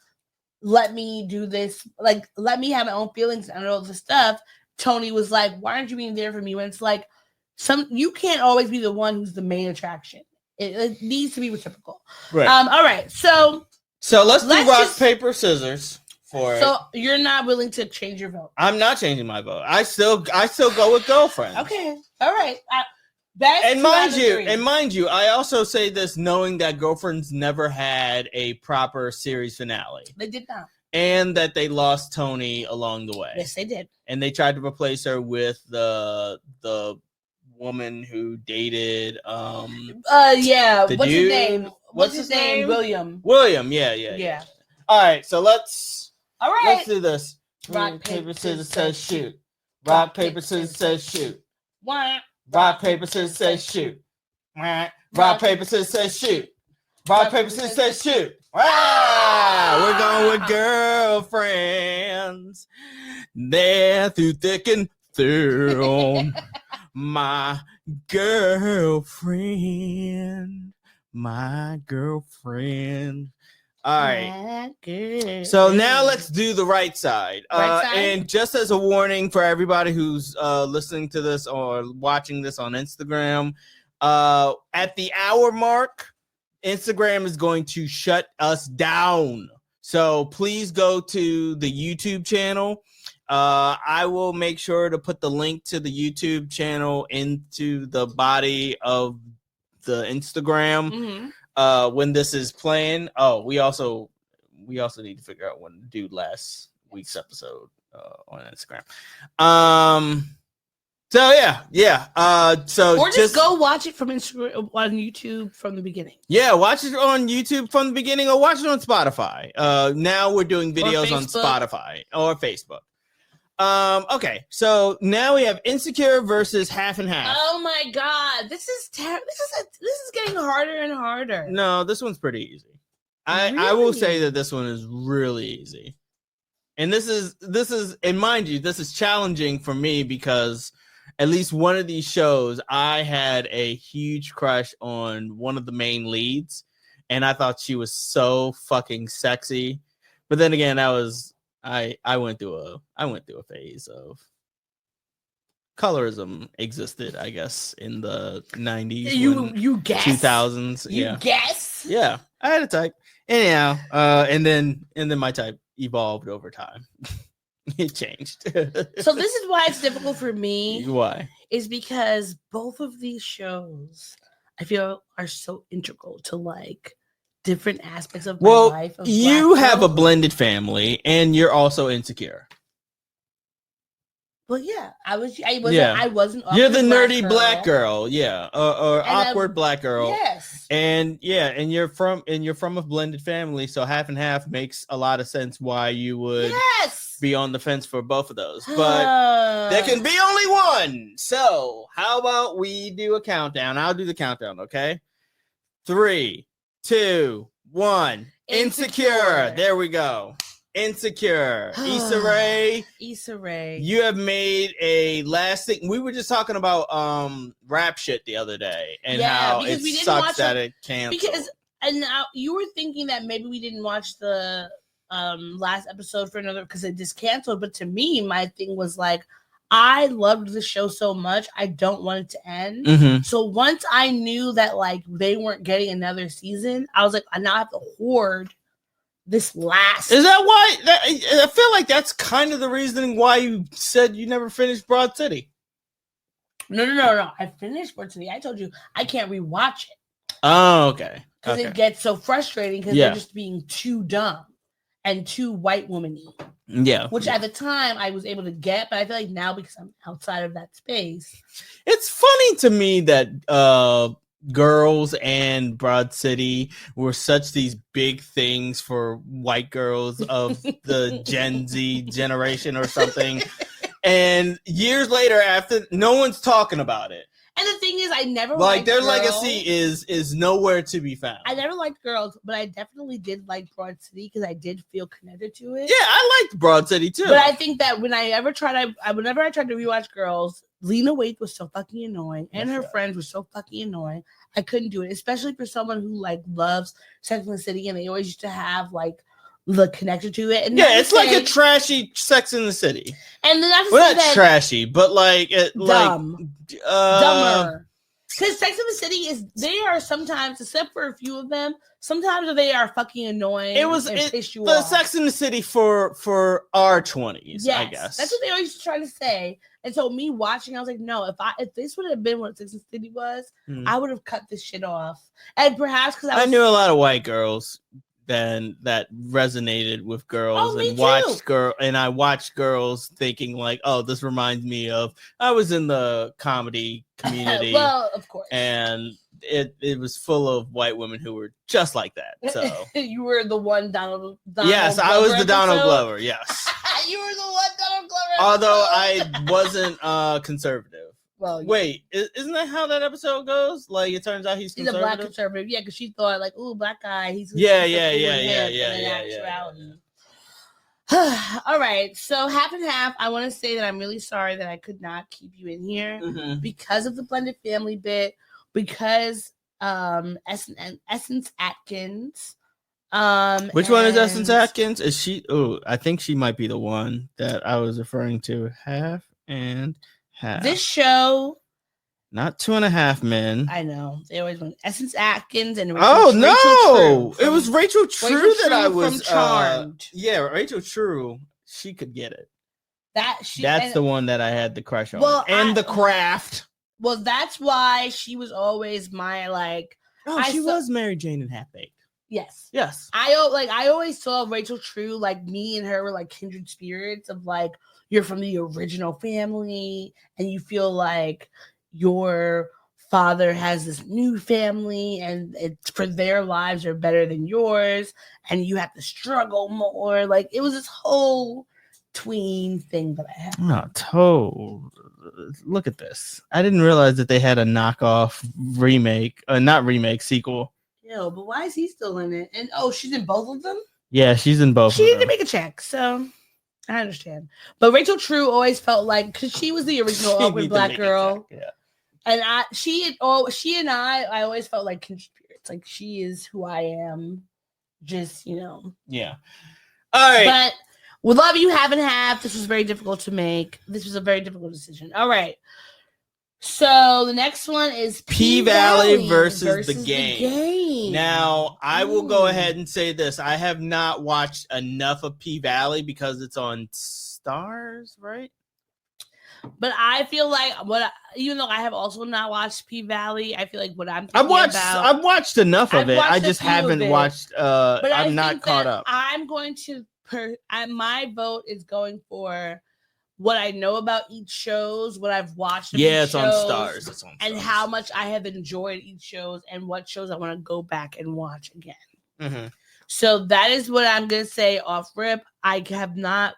let me do this, like let me have my own feelings and all this stuff, Tony was like, why aren't you being there for me? When it's like you can't always be the one who's the main attraction. It needs to be reciprocal. Right. All right. So let's do rock, paper, scissors for it. So you're not willing to change your vote? I'm not changing my vote. I still go with Girlfriends. Okay. All right. And mind you, I also say this knowing that Girlfriends never had a proper series finale. They did not. And that they lost Tony along the way. Yes, they did. And they tried to replace her with the woman who dated what's his name? What's his name? William, yeah. All right, so let's do this. Rock, paper, scissors, says shoot. Rock, paper, scissors, says shoot. What? Rock, paper, scissors, says shoot. Rock, paper, scissors, says shoot. Rock, paper, scissors, says shoot. We're going with Girlfriends. They're through thick and thin. My girlfriend. All right. So now let's do the right side. And just as a warning for everybody who's listening to this or watching this on Instagram, at the hour mark, Instagram is going to shut us down. So please go to the YouTube channel. I will make sure to put the link to the YouTube channel into the body of the Instagram when this is playing. Oh, we also need to figure out when to do last week's episode on Instagram. So or just go watch it from Instagram on YouTube from the beginning. Yeah, watch it on YouTube from the beginning, or watch it on Spotify. Now we're doing videos on Spotify or Facebook. Okay, so now we have Insecure versus Half and Half. Oh my God, this is terrible. This is getting harder and harder. No, this one's pretty easy. I will say that this one is really easy, and this is, and mind you, this is challenging for me because at least one of these shows I had a huge crush on one of the main leads, and I thought she was so fucking sexy. But then again, I went through a phase of colorism existed, I guess, in the 90s. You guess? 2000s. You guess? Yeah. I had a type. Anyhow, and then my type evolved over time. It changed. So this is why it's difficult for me. Why? Is because both of these shows I feel are so integral to like different aspects of my life. Of you have a blended family, and you're also insecure. Well, yeah, I wasn't. You're the nerdy black girl, yeah, or awkward black girl. Yes, and you're from a blended family, so half and half makes a lot of sense why you would be on the fence for both of those. But there can be only one. So how about we do a countdown? I'll do the countdown. Okay, 3, 2, 1. Insecure. There we go. Insecure. Issa Rae, you have made a lasting. We were just talking about rap shit the other day and how it sucks that it canceled. And now you were thinking that maybe we didn't watch the last episode for another because it just canceled. But to me, my thing was like, I loved the show so much, I don't want it to end. Mm-hmm. So once I knew that like they weren't getting another season, I was like, I now have to hoard this last. Is that why? I feel like that's kind of the reasoning why you said you never finished Broad City. No. I finished Broad City. I told you I can't rewatch it. Oh, okay. Because it gets so frustrating because they're just being too dumb and too white woman-y. Yeah. Which at the time I was able to get, but I feel like now because I'm outside of that space. It's funny to me that Girls and Broad City were such these big things for white girls of the Gen Z generation or something. And years later, after, no one's talking about it. And the thing is, I never liked their Girls. legacy is nowhere to be found. I never liked Girls, but I definitely did like Broad City because I did feel connected to it. Yeah, I liked Broad City too. But I think that whenever I tried to rewatch Girls, Lena Waithe was so fucking annoying, and her friends were so fucking annoying. I couldn't do it, especially for someone who like loves Sex and the City, and they always used to have like the connection to it. And it's like a trashy Sex in the City. And then not trashy, but like dumb, dumber. Because Sex and the City they are sometimes, except for a few of them, sometimes they are fucking annoying. Piss you off. Sex in the City for our 20s, I guess. That's what they always try to say. And so me watching, I was like, no, if this would have been what Sex and the City was, I would have cut this shit off. And perhaps because I knew a lot of white girls then that resonated with girls I watched girls thinking like, oh, this reminds me of I was in the comedy community. Well, of course. And it was full of white women who were just like that. So you were the one Donald yes, Glover I was the episode? Donald Glover, yes. You were the one Donald Glover although episode. I wasn't conservative. Well, wait, isn't that how that episode goes? Like, it turns out he's a black conservative. Yeah, because she thought like, "Ooh, black guy." He's yeah. All right, so half and half. I want to say that I'm really sorry that I could not keep you in here because of the blended family bit. Because Essence Atkins. Which one is Essence Atkins? Is she? Oh, I think she might be the one that I was referring to. Half and half. This show, not 2.5 Men. I know they always want Essence Atkins and Rachel True. It was Rachel True that I was from Charmed. Rachel True. She could get it. That's the one that I had the crush on. Well, The Craft. Well, that's why she was always my like. Oh, she was Mary Jane and Half Baked. Yes. I always saw Rachel True, like me and her were like kindred spirits of like, you're from the original family and you feel like your father has this new family and it's for their lives are better than yours and you have to struggle more. Like it was this whole tween thing that I had. No, look at this. I didn't realize that they had a knockoff sequel. Yo, but why is he still in it? And she's in both of them? Yeah, she's in both. She needed to make a check, so I understand. But Rachel True always felt like, because she was the original awkward black girl. Yeah. And she and I always felt like kindred spirits. Like she is who I am. Just, Yeah. All right. But we love you, half and half. This was very difficult to make. This was a very difficult decision. All right. So the next one is P-Valley versus the Game. game. Now, I will go ahead and say this. I have not watched enough of P-Valley because it's on Stars, right? But I feel like even though I have also not watched P-Valley, I feel like what I'm thinking I've watched enough of I've it. watched I a just few of haven't it. watched. But I'm not caught up. I'm going to. My vote is going for what I know about each shows, what I've watched. Yeah, it's on Stars. It's on and Stars. how much I have enjoyed each shows and what shows I want to go back and watch again. Mm-hmm. So that is what I'm going to say off rip. I have not.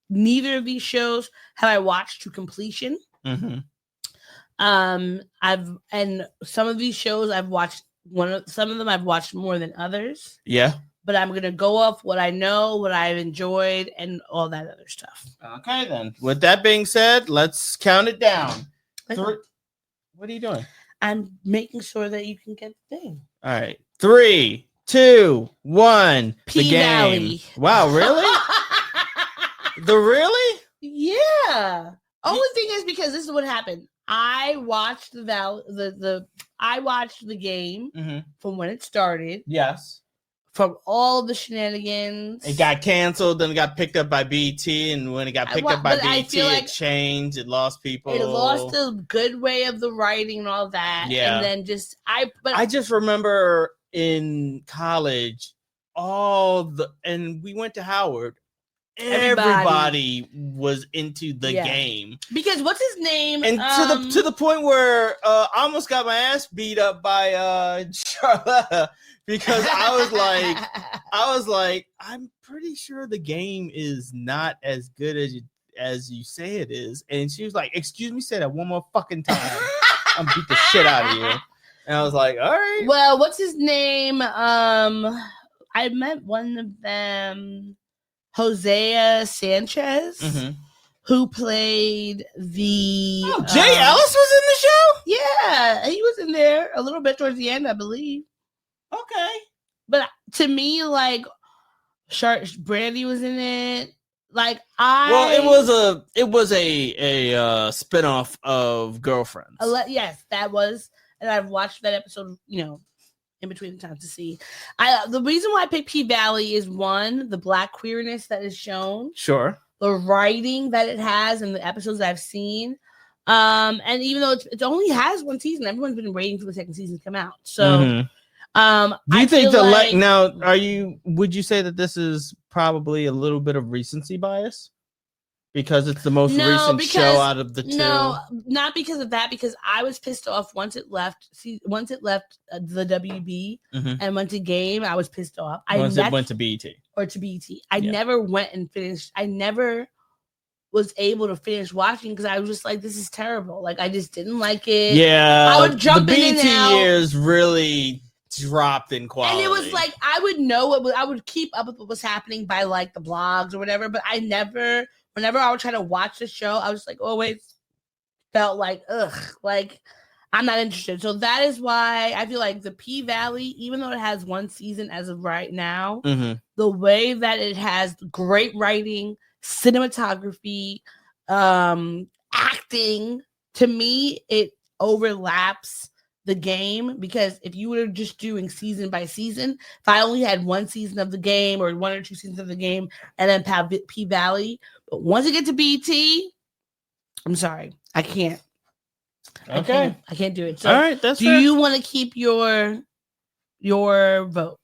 Neither of these shows have I watched to completion. Mm-hmm. And some of these shows I've watched. Some of them I've watched more than others. Yeah. But I'm gonna go off what I know, what I've enjoyed, and all that other stuff. Okay, then. With that being said, let's count it down. Okay. What are you doing? I'm making sure that you can get the thing. All right. 3, 2, 1. P-Valley. Wow, really? Really? Yeah. Only thing is because this is what happened. I watched I watched the game from when it started. Yes. From all the shenanigans. It got canceled, then it got picked up by BT, and when it got picked up by BT, it changed. It lost people. It lost the good way of the writing and all that. Yeah. And then I just remember in college, and we went to Howard. Everybody was into the game because what's his name, and to the point where I almost got my ass beat up by Charlotta because I was like, I'm pretty sure the game is not as good as you say it is, and she was like, excuse me, say that one more fucking time, I'm beat the shit out of you, and I was like, all right. Well, what's his name? I met one of them. Hosea Sanchez, who played the... Oh, Jay Ellis was in the show? Yeah, he was in there a little bit towards the end, I believe. Okay. But to me, like, Brandy was in it. Like, it was a spinoff of Girlfriends. Yes, that was. And I've watched that episode, in between the times to see. The reason why I picked P-Valley is one, the black queerness that is shown. Sure. The writing that it has and the episodes I've seen. And even though it only has one season, everyone's been waiting for the second season to come out. So do you think would you say that this is probably a little bit of recency bias? Because it's the most recent show out of the two. No, not because of that. Because I was pissed off once it left. The WB and went to Game. I was pissed off. It went to BET or to BET. I never went and finished. I never was able to finish watching because I was just like, this is terrible. Like I just didn't like it. Yeah, I would jump the in BET and out. years really dropped in quality, and it was like I would know I would keep up with what was happening by like the blogs or whatever. But I never. Whenever I would try to watch the show, I was like, always felt like, ugh, like I'm not interested. So that is why I feel like the P-Valley, even though it has one season as of right now, the way that it has great writing, cinematography, acting, to me, it overlaps the game because if you were just doing season by season, if I only had one season of the game or one or two seasons of the game and then have P-Valley, but once it gets to BET, I'm sorry, I can't. Okay, I can't do it. So all right, that's do fair. You want to keep your vote?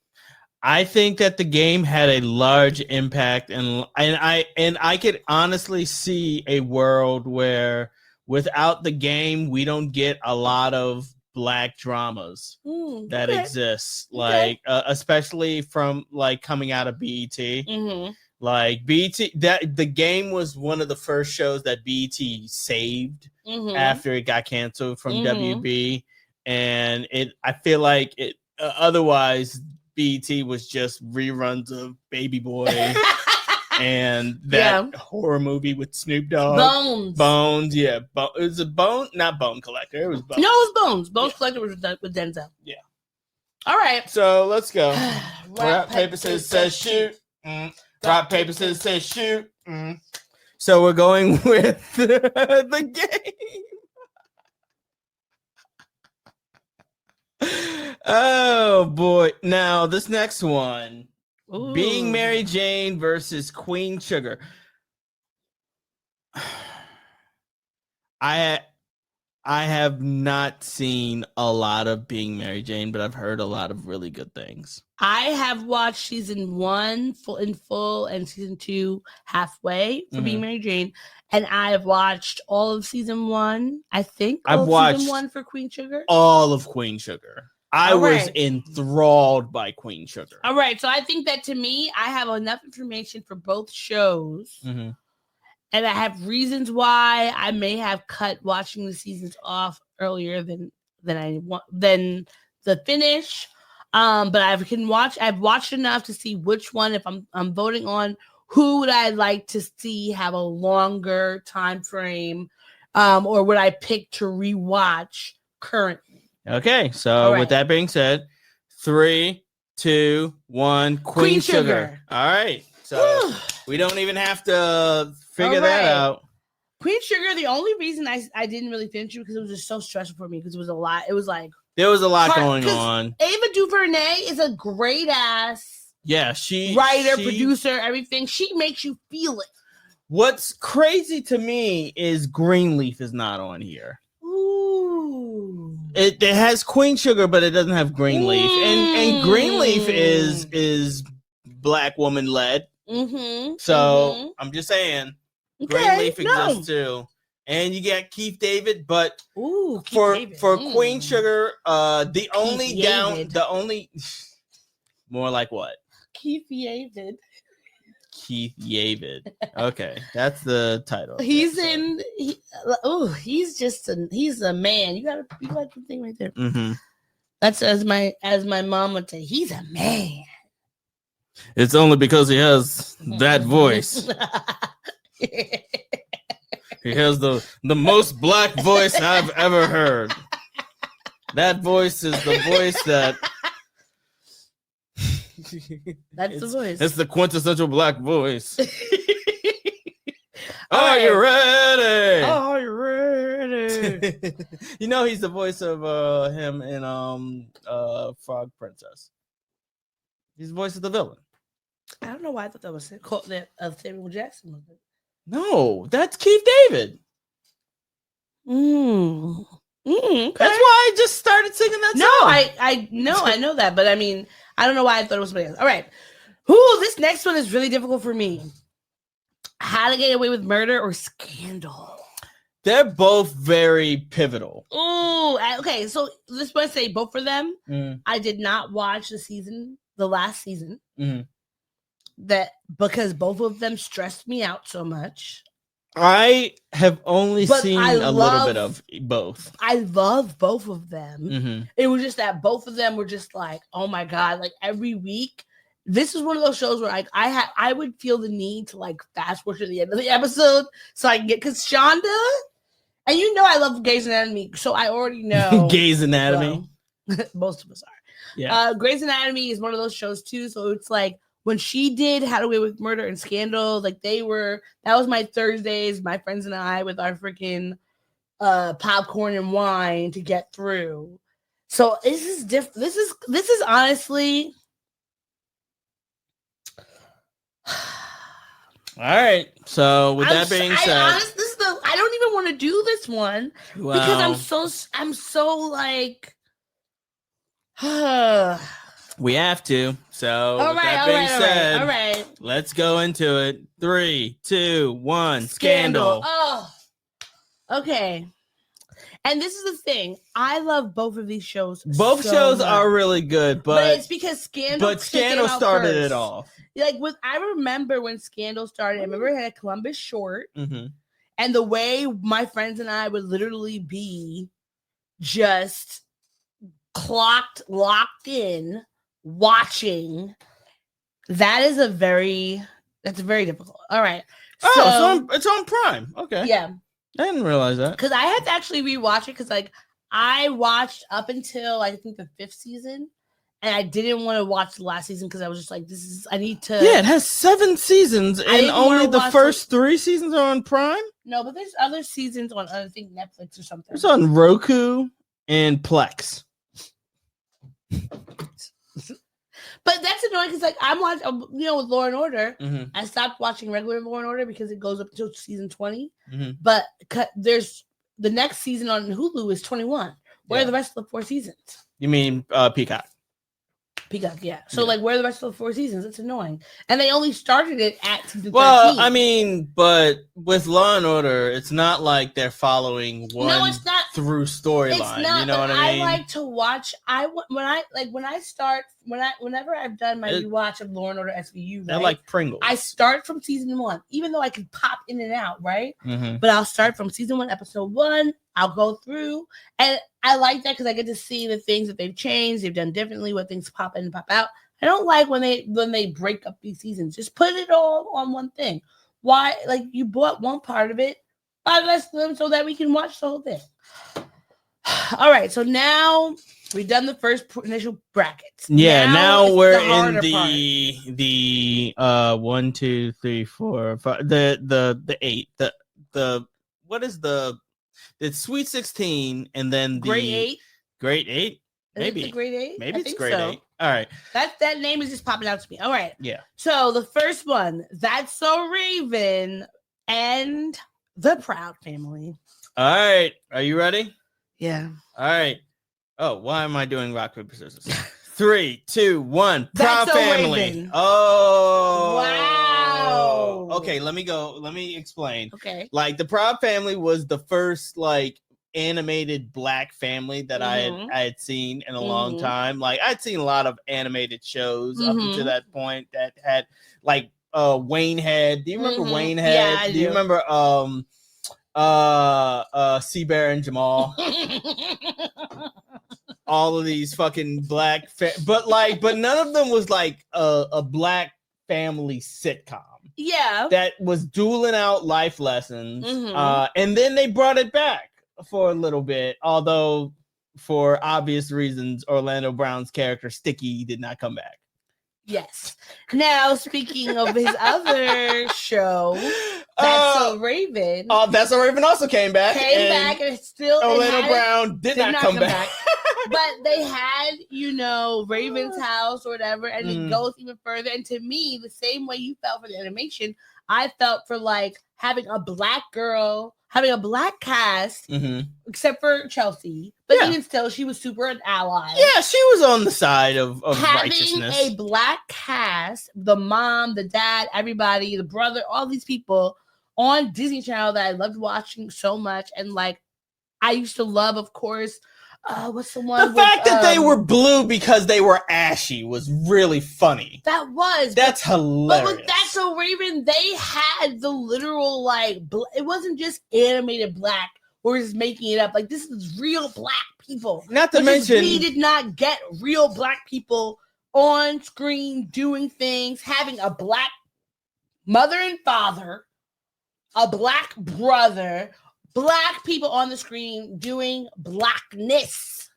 I think that the game had a large impact, and I could honestly see a world where without the game, we don't get a lot of black dramas that exists, like especially from like coming out of BET. Like BET, that the game was one of the first shows that BET saved after it got canceled from WB, and I feel like it otherwise BET was just reruns of Baby Boy. And that horror movie with Snoop Dogg. Bones, yeah. It was a Bone, not Bone Collector. It was Bones. No, it was Bones. Bones Collector was with Denzel. Yeah. All right. So let's go. Rock, paper, scissors, says shoot. Rock, paper, scissors, says shoot. So we're going with the game. Oh boy. Now this next one. Ooh. Being Mary Jane versus Queen Sugar. I have not seen a lot of Being Mary Jane, but I've heard a lot of really good things. I have watched season 1 in full and season 2 halfway for Being Mary Jane, and I have watched all of season 1. I think I've watched season 1 for Queen Sugar. All of Queen Sugar. I was enthralled by Queen Sugar. All right, so I think that to me, I have enough information for both shows, and I have reasons why I may have cut watching the seasons off earlier than the finish. But I've watched enough to see which one, if I'm voting on who would I like to see have a longer time frame, or would I pick to rewatch currently? Okay, so with that being said, 3, 2, 1, Queen Sugar. All right, so we don't even have to figure that out. Queen Sugar. The only reason I didn't really finish it because it was just so stressful for me because it was a lot. It was like there was a lot going on. Ava DuVernay is a great ass. Yeah, she producer, everything. She makes you feel it. What's crazy to me is Greenleaf is not on here. Ooh. It has Queen Sugar, but it doesn't have Greenleaf. And Greenleaf is Black woman led. So I'm just saying, Greenleaf exists too. And you got Keith Yayvid, but for Queen Sugar, the only more like what? Keith Yayvid. Keith Yayvid. Okay, that's the title. He's he's a man. You got the thing right there. That's as my mom would say. He's a man. It's only because he has that voice. He has the most black voice I've ever heard. That voice is the voice that. That's the voice. It's the quintessential black voice. Are you ready? Are you ready? You know he's the voice of him in Frog Princess. He's the voice of the villain. I don't know why I thought that was Samuel Jackson. No, that's Keith Yayvid. Okay. That's why I just started singing that song. I know that, but I mean, I don't know why I thought it was somebody else. All right. This next one is really difficult for me. How to Get Away with Murder or Scandal? They're both very pivotal. Okay. So let's just say both of them. I did not watch the last season. That because both of them stressed me out so much. I have only seen a little bit of both. I love both of them. It was just that both of them were just like, oh my God, like every week. This is one of those shows where I would feel the need to like fast forward to the end of the episode so I can get, because Shonda, and you know I love Grey's Anatomy, so I already know. Grey's Anatomy. Well, most of us are. Yeah. Grey's Anatomy is one of those shows too, so it's like, when she did How to Get Away with Murder and Scandal, like that was my Thursdays, my friends and I with our freaking popcorn and wine to get through. So this is different. This is honestly. All right. So with that being said, I don't even want to do this one because I'm so like. We have to. So all right. Let's go into it. 3, 2, 1. Scandal. Oh, okay. And this is the thing. I love both of these shows. Both shows are really good, but it's because Scandal started it off. Like I remember when Scandal started. I remember it had a Columbus short, and the way my friends and I would literally be just locked in. Watching that's very difficult. All right. So it's on Prime. Okay. Yeah. I didn't realize that. Because I had to actually rewatch it because like I watched up until I think the 5th season and I didn't want to watch the last season because I was just like, I need to. Yeah, it has 7 seasons and only the first 3 seasons are on Prime? No, but there's other seasons on I think Netflix or something. It's on Roku and Plex. But that's annoying because, like, I'm watching, with Law and Order. Mm-hmm. I stopped watching regular Law and Order because it goes up until season 20. Mm-hmm. But there's the next season on Hulu is 21. Where are the rest of the 4 seasons? You mean Peacock? Peacock, yeah. So, like, where are the rest of the 4 seasons? It's annoying. And they only started it at season 13. Well, I mean, but with Law and Order, it's not like they're following one through storyline. You know what I mean? I like to watch. Whenever I've done my rewatch of Law and Order SVU, they're like Pringles. I start from season 1, even though I can pop in and out, right? Mm-hmm. But I'll start from season 1, episode 1. I'll go through, and I like that because I get to see the things that they've changed, they've done differently, what things pop in and pop out. I don't like when they break up these seasons. Just put it all on one thing. Why? Like, you bought one part of it, buy the rest of them so that we can watch the whole thing. All right, so now we've done the first initial brackets. Yeah, now we're in the 1, 2, 3, 4, 5, the 8. The what is it's Sweet 16 and then the Grade 8. Grade 8? Maybe. Is it Grade 8? Maybe it's Grade 8. All right. That name is just popping out to me. All right. Yeah. So the first one, That's So Raven and the Proud Family. All right. Are you ready? Yeah. All right. Oh, why am I doing rock, paper, scissors? 3, 2, 1. Proud That's So Family. Raven. Oh. Wow. Okay, let me explain. Okay. Like, the Proud Family was the first, like, animated black family that I had seen in a long time. Like, I'd seen a lot of animated shows up until that point that had, like, Wayne Head. Do you remember Wayne Head? Yeah, I do. You remember Seabear and Jamal? All of these fucking black but none of them was like a black family sitcom. Yeah. That was dueling out life lessons. And then they brought it back for a little bit, although for obvious reasons Orlando Brown's character Sticky did not come back. Yes. Now, speaking of his other show, That's So Raven. That's So Raven also came back. And still Orlando Brown did not come back. But they had, Raven's house or whatever, and it goes even further. And to me, the same way you felt for the animation, I felt for, like, having a black girl, having a black cast, except for Chelsea. But even still, she was super an ally. Yeah, she was on the side of righteousness. Having a black cast, the mom, the dad, everybody, the brother, all these people on Disney Channel that I loved watching so much. And, like, I used to love, of course, what's the one? The fact that they were blue because they were ashy was really funny. That's hilarious. But with That's So Raven, they had the literal, like, it wasn't just animated black or just making it up. Like, this is real black people. Not to mention, we did not get real black people on screen doing things, having a black mother and father, a black brother, black people on the screen doing blackness.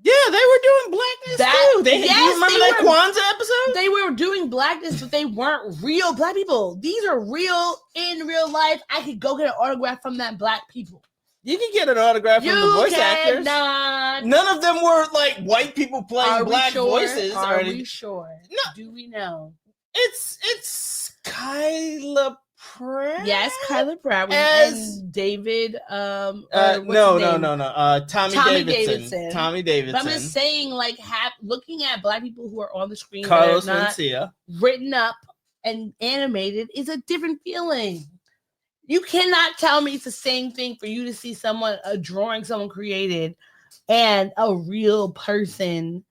Yeah, they were doing blackness too. Do you remember that Kwanzaa episode? They were doing blackness, but they weren't real black people. These are real in real life. I could go get an autograph from that black people. You can get an autograph from the voice actors. None of them were like white people playing black voices. Are we sure? No. Do we know? It's Kyla Pratt? Yes, Kyla Pratt as David. No. Tommy Davidson. Tommy Davidson. But I'm just saying, like, looking at black people who are on the screen, Carlos Mencia, written up and animated, is a different feeling. You cannot tell me it's the same thing for you to see a drawing someone created and a real person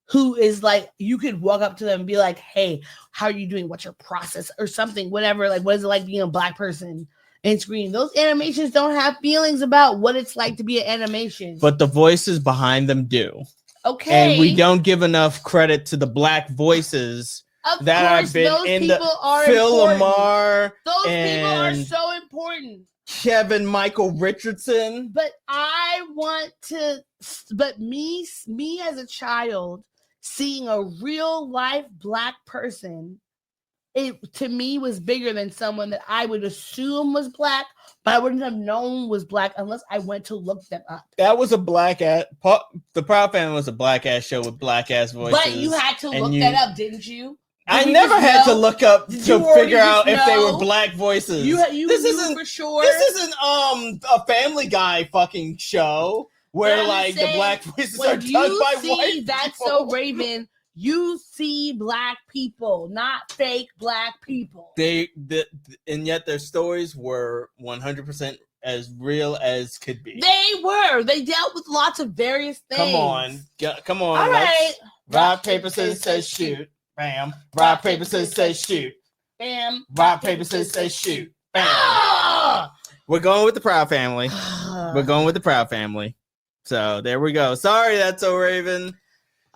who is like, you could walk up to them and be like, hey, how are you doing? What's your process or something, whatever. Like, what is it like being a black person in screen? Those animations don't have feelings about what it's like to be an animation. But the voices behind them do. Okay. And we don't give enough credit to the black voices that have been in the Phil Lamar. Those people are so important. Kevin Michael Richardson. But me as a child, seeing a real life black person it to me was bigger than someone that I would assume was black, but I wouldn't have known was black unless I went to look them up. That was a black ass. The Proud Family was a black ass show with black ass voices. But you had to look that up, didn't you? I never had to look up to figure out if they were black voices. This isn't for sure. This isn't a Family Guy fucking show where like the black voices are done by white That's people. So Raven. You see black people, not fake black people. And yet their stories were 100% as real as could be. They were. They dealt with lots of various things. Come on. All right. Rock, paper, scissors, says shoot. Bam. Rock, paper, scissors, says shoot. Bam. Rock, paper, scissors, says shoot. Bam. Ah! We're going with the Proud Family. So there we go. Sorry, that's so Raven.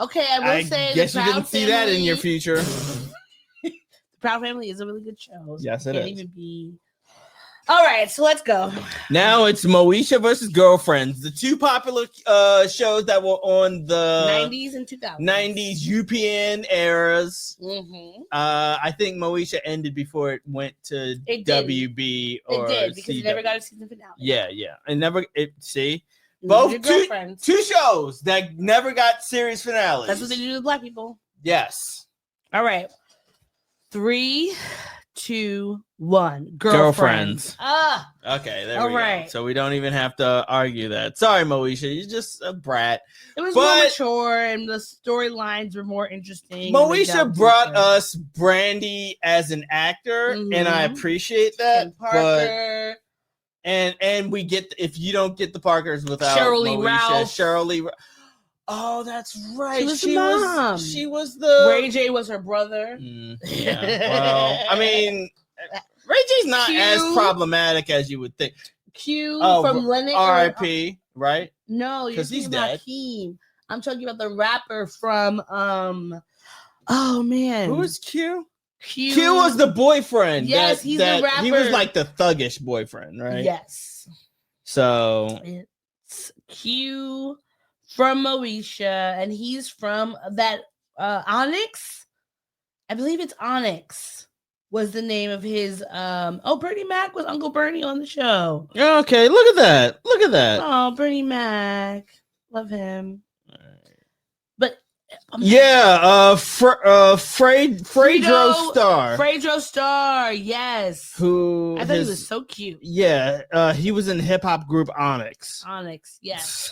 Okay, I will say. I guess you didn't see that in your future. The Proud Family is a really good show. Yes, it is. Even be. All right, so let's go. Now it's Moesha versus Girlfriends, the two popular shows that were on the 90s and 2000s. 90s UPN eras. Mm-hmm. I think Moesha ended before it went to WB or it did because CW. It never got a season finale. Yeah. Both two shows that never got series finales. That's what they do to black people. Yes. All right. 3, 2, 1. Girlfriends. Okay, there we go. So we don't even have to argue that. Sorry, Moesha, you're just a brat. It was more mature and the storylines were more interesting. Moesha brought us Brandy as an actor, and I appreciate that. And Parker. And we get, if you don't get the Parkers without Shirley Ralph. Oh, that's right. She was the mom. She was the Ray J was her brother. Yeah. Well, I mean, Ray J's not as problematic as you would think. Q from Lennox. R.I.P. Right? No, you're he's talking about Keem. I'm talking about the rapper from oh man. Who is Q? Q was the boyfriend. Yes, he's the rapper. He was like the thuggish boyfriend, right? Yes. So it's Q from Moesha, and he's from that Onyx. I believe it's Onyx was the name of his Bernie Mac was Uncle Bernie on the show. Okay, look at that. Oh, Bernie Mac. Love him. But Fredo Star. Fredo Star, yes. Who I thought he was so cute. Yeah, he was in hip hop group Onyx. Yes.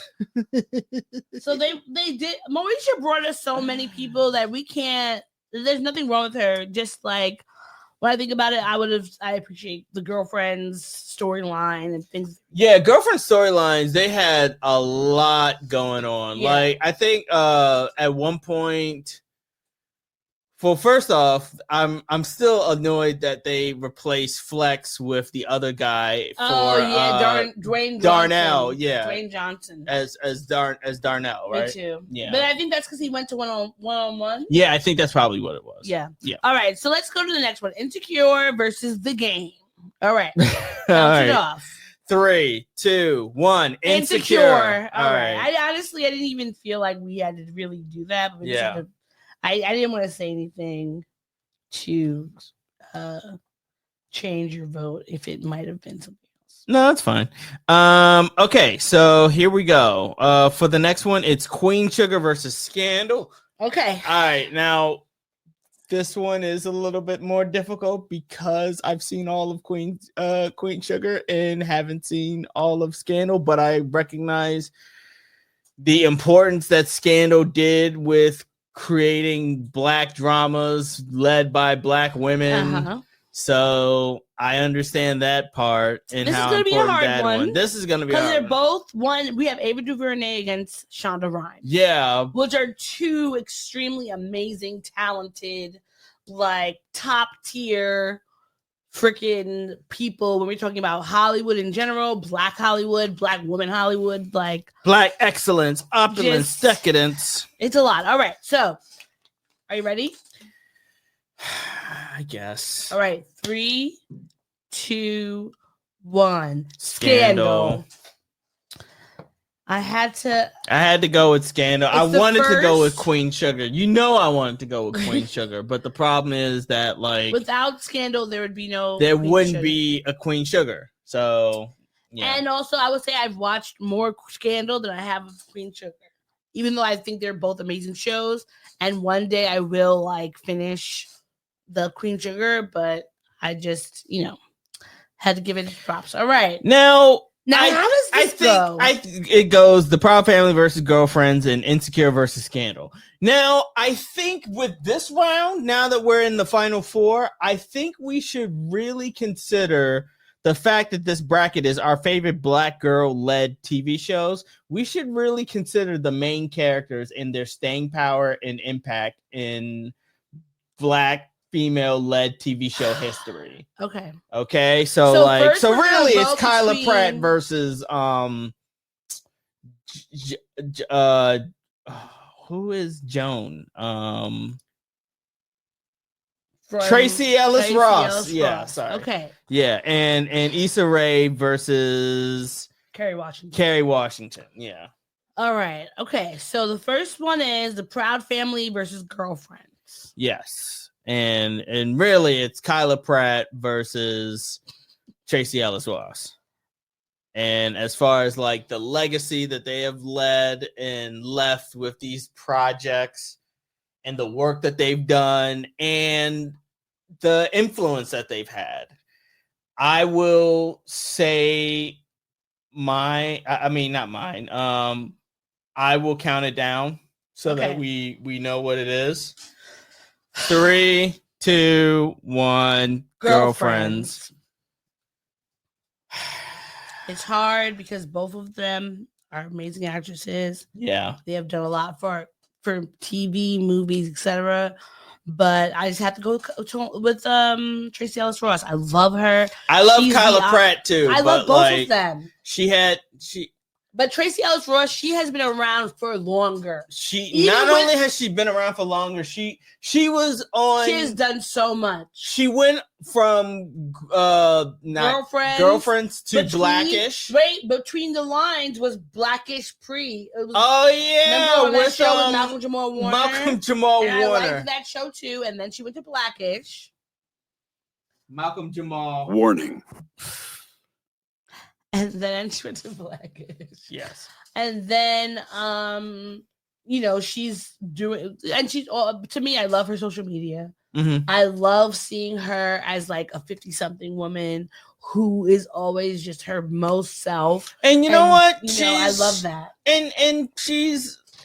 So they did. Moesha brought us so many people that we can't. There's nothing wrong with her. Just like when I think about it, I appreciate the Girlfriends storyline and things. Yeah, Girlfriend storylines, they had a lot going on. Yeah. Like, I think at one point, well, first off, I'm still annoyed that they replaced Flex with the other guy for Dwayne Darnell, Johnson. yeah, Dwayne Johnson as Darnell, right? Me too. Yeah, but I think that's because he went to one-on-one. Yeah, I think that's probably what it was. Yeah. All right, so let's go to the next one: Insecure versus The Game. All right, count it off. 3, 2, 1. Insecure. All right. I didn't even feel like we had to really do that. But I didn't want to say anything to change your vote if it might have been something else. No, that's fine. Okay, so here we go. For the next one, it's Queen Sugar versus Scandal. Okay. All right, now this one is a little bit more difficult because I've seen all of Queen Sugar and haven't seen all of Scandal, but I recognize the importance that Scandal did with creating black dramas led by black women. So I understand that part and how important that one. This is going to be because they're both one. We have Ava DuVernay against Shonda Rhimes. Yeah, which are two extremely amazing, talented, like top tier freaking people when we're talking about Hollywood in general, black Hollywood, black woman Hollywood, like black excellence, opulence, decadence. It's a lot. All right, so are you ready? I guess. All right, 3, 2, 1. Scandal. I had to go with Scandal. I the wanted to go with first- Queen Sugar. You know I wanted to go with Queen Sugar, but the problem is that like without Scandal, there would be no. there Queen wouldn't Sugar. be a Queen Sugar. So yeah. And also, I would say I've watched more Scandal than I have of Queen Sugar, even though I think they're both amazing shows. And one day I will like finish the Queen Sugar, but I just had to give it props. All right, Now how does this go? It goes the Proud Family versus Girlfriends and Insecure versus Scandal. Now, I think with this round, now that we're in the final four, I think we should really consider the fact that this bracket is our favorite Black girl-led TV shows. We should really consider the main characters and their staying power and impact in Black female-led TV show history. Okay. So really it's Kyla Pratt versus who is Joan? Tracee Ellis Ross. Yeah, sorry. Okay. Yeah, and Issa Rae versus Kerry Washington. Yeah. All right. Okay. So the first one is the Proud Family versus Girlfriends. Yes. And really it's Kyla Pratt versus Tracee Ellis Ross. And as far as like the legacy that they have led and left with these projects and the work that they've done and the influence that they've had, I will say not mine. I will count it down so that we know what it is. 3, 2, 1. Girlfriends. It's hard because both of them are amazing actresses. Yeah, they have done a lot for TV, movies, etc. But I just have to go with Tracee Ellis Ross. I love her. I love Kyla Pratt too. I love both of them. But Tracee Ellis Ross, she has been around for longer. Not only has she been around for longer, she was on. She has done so much. She went from Girlfriends to Blackish. Right, Between the Lines was Blackish pre. Remember on that show with Malcolm Jamal Warner? I liked that show too, and then she went to Blackish. Malcolm Jamal. Warning. And then she went to Blackish. Yes. And then, she's doing, and she's, to me, I love her social media. Mm-hmm. I love seeing her as like a 50-something woman who is always just her most self. And you know what? I love that. And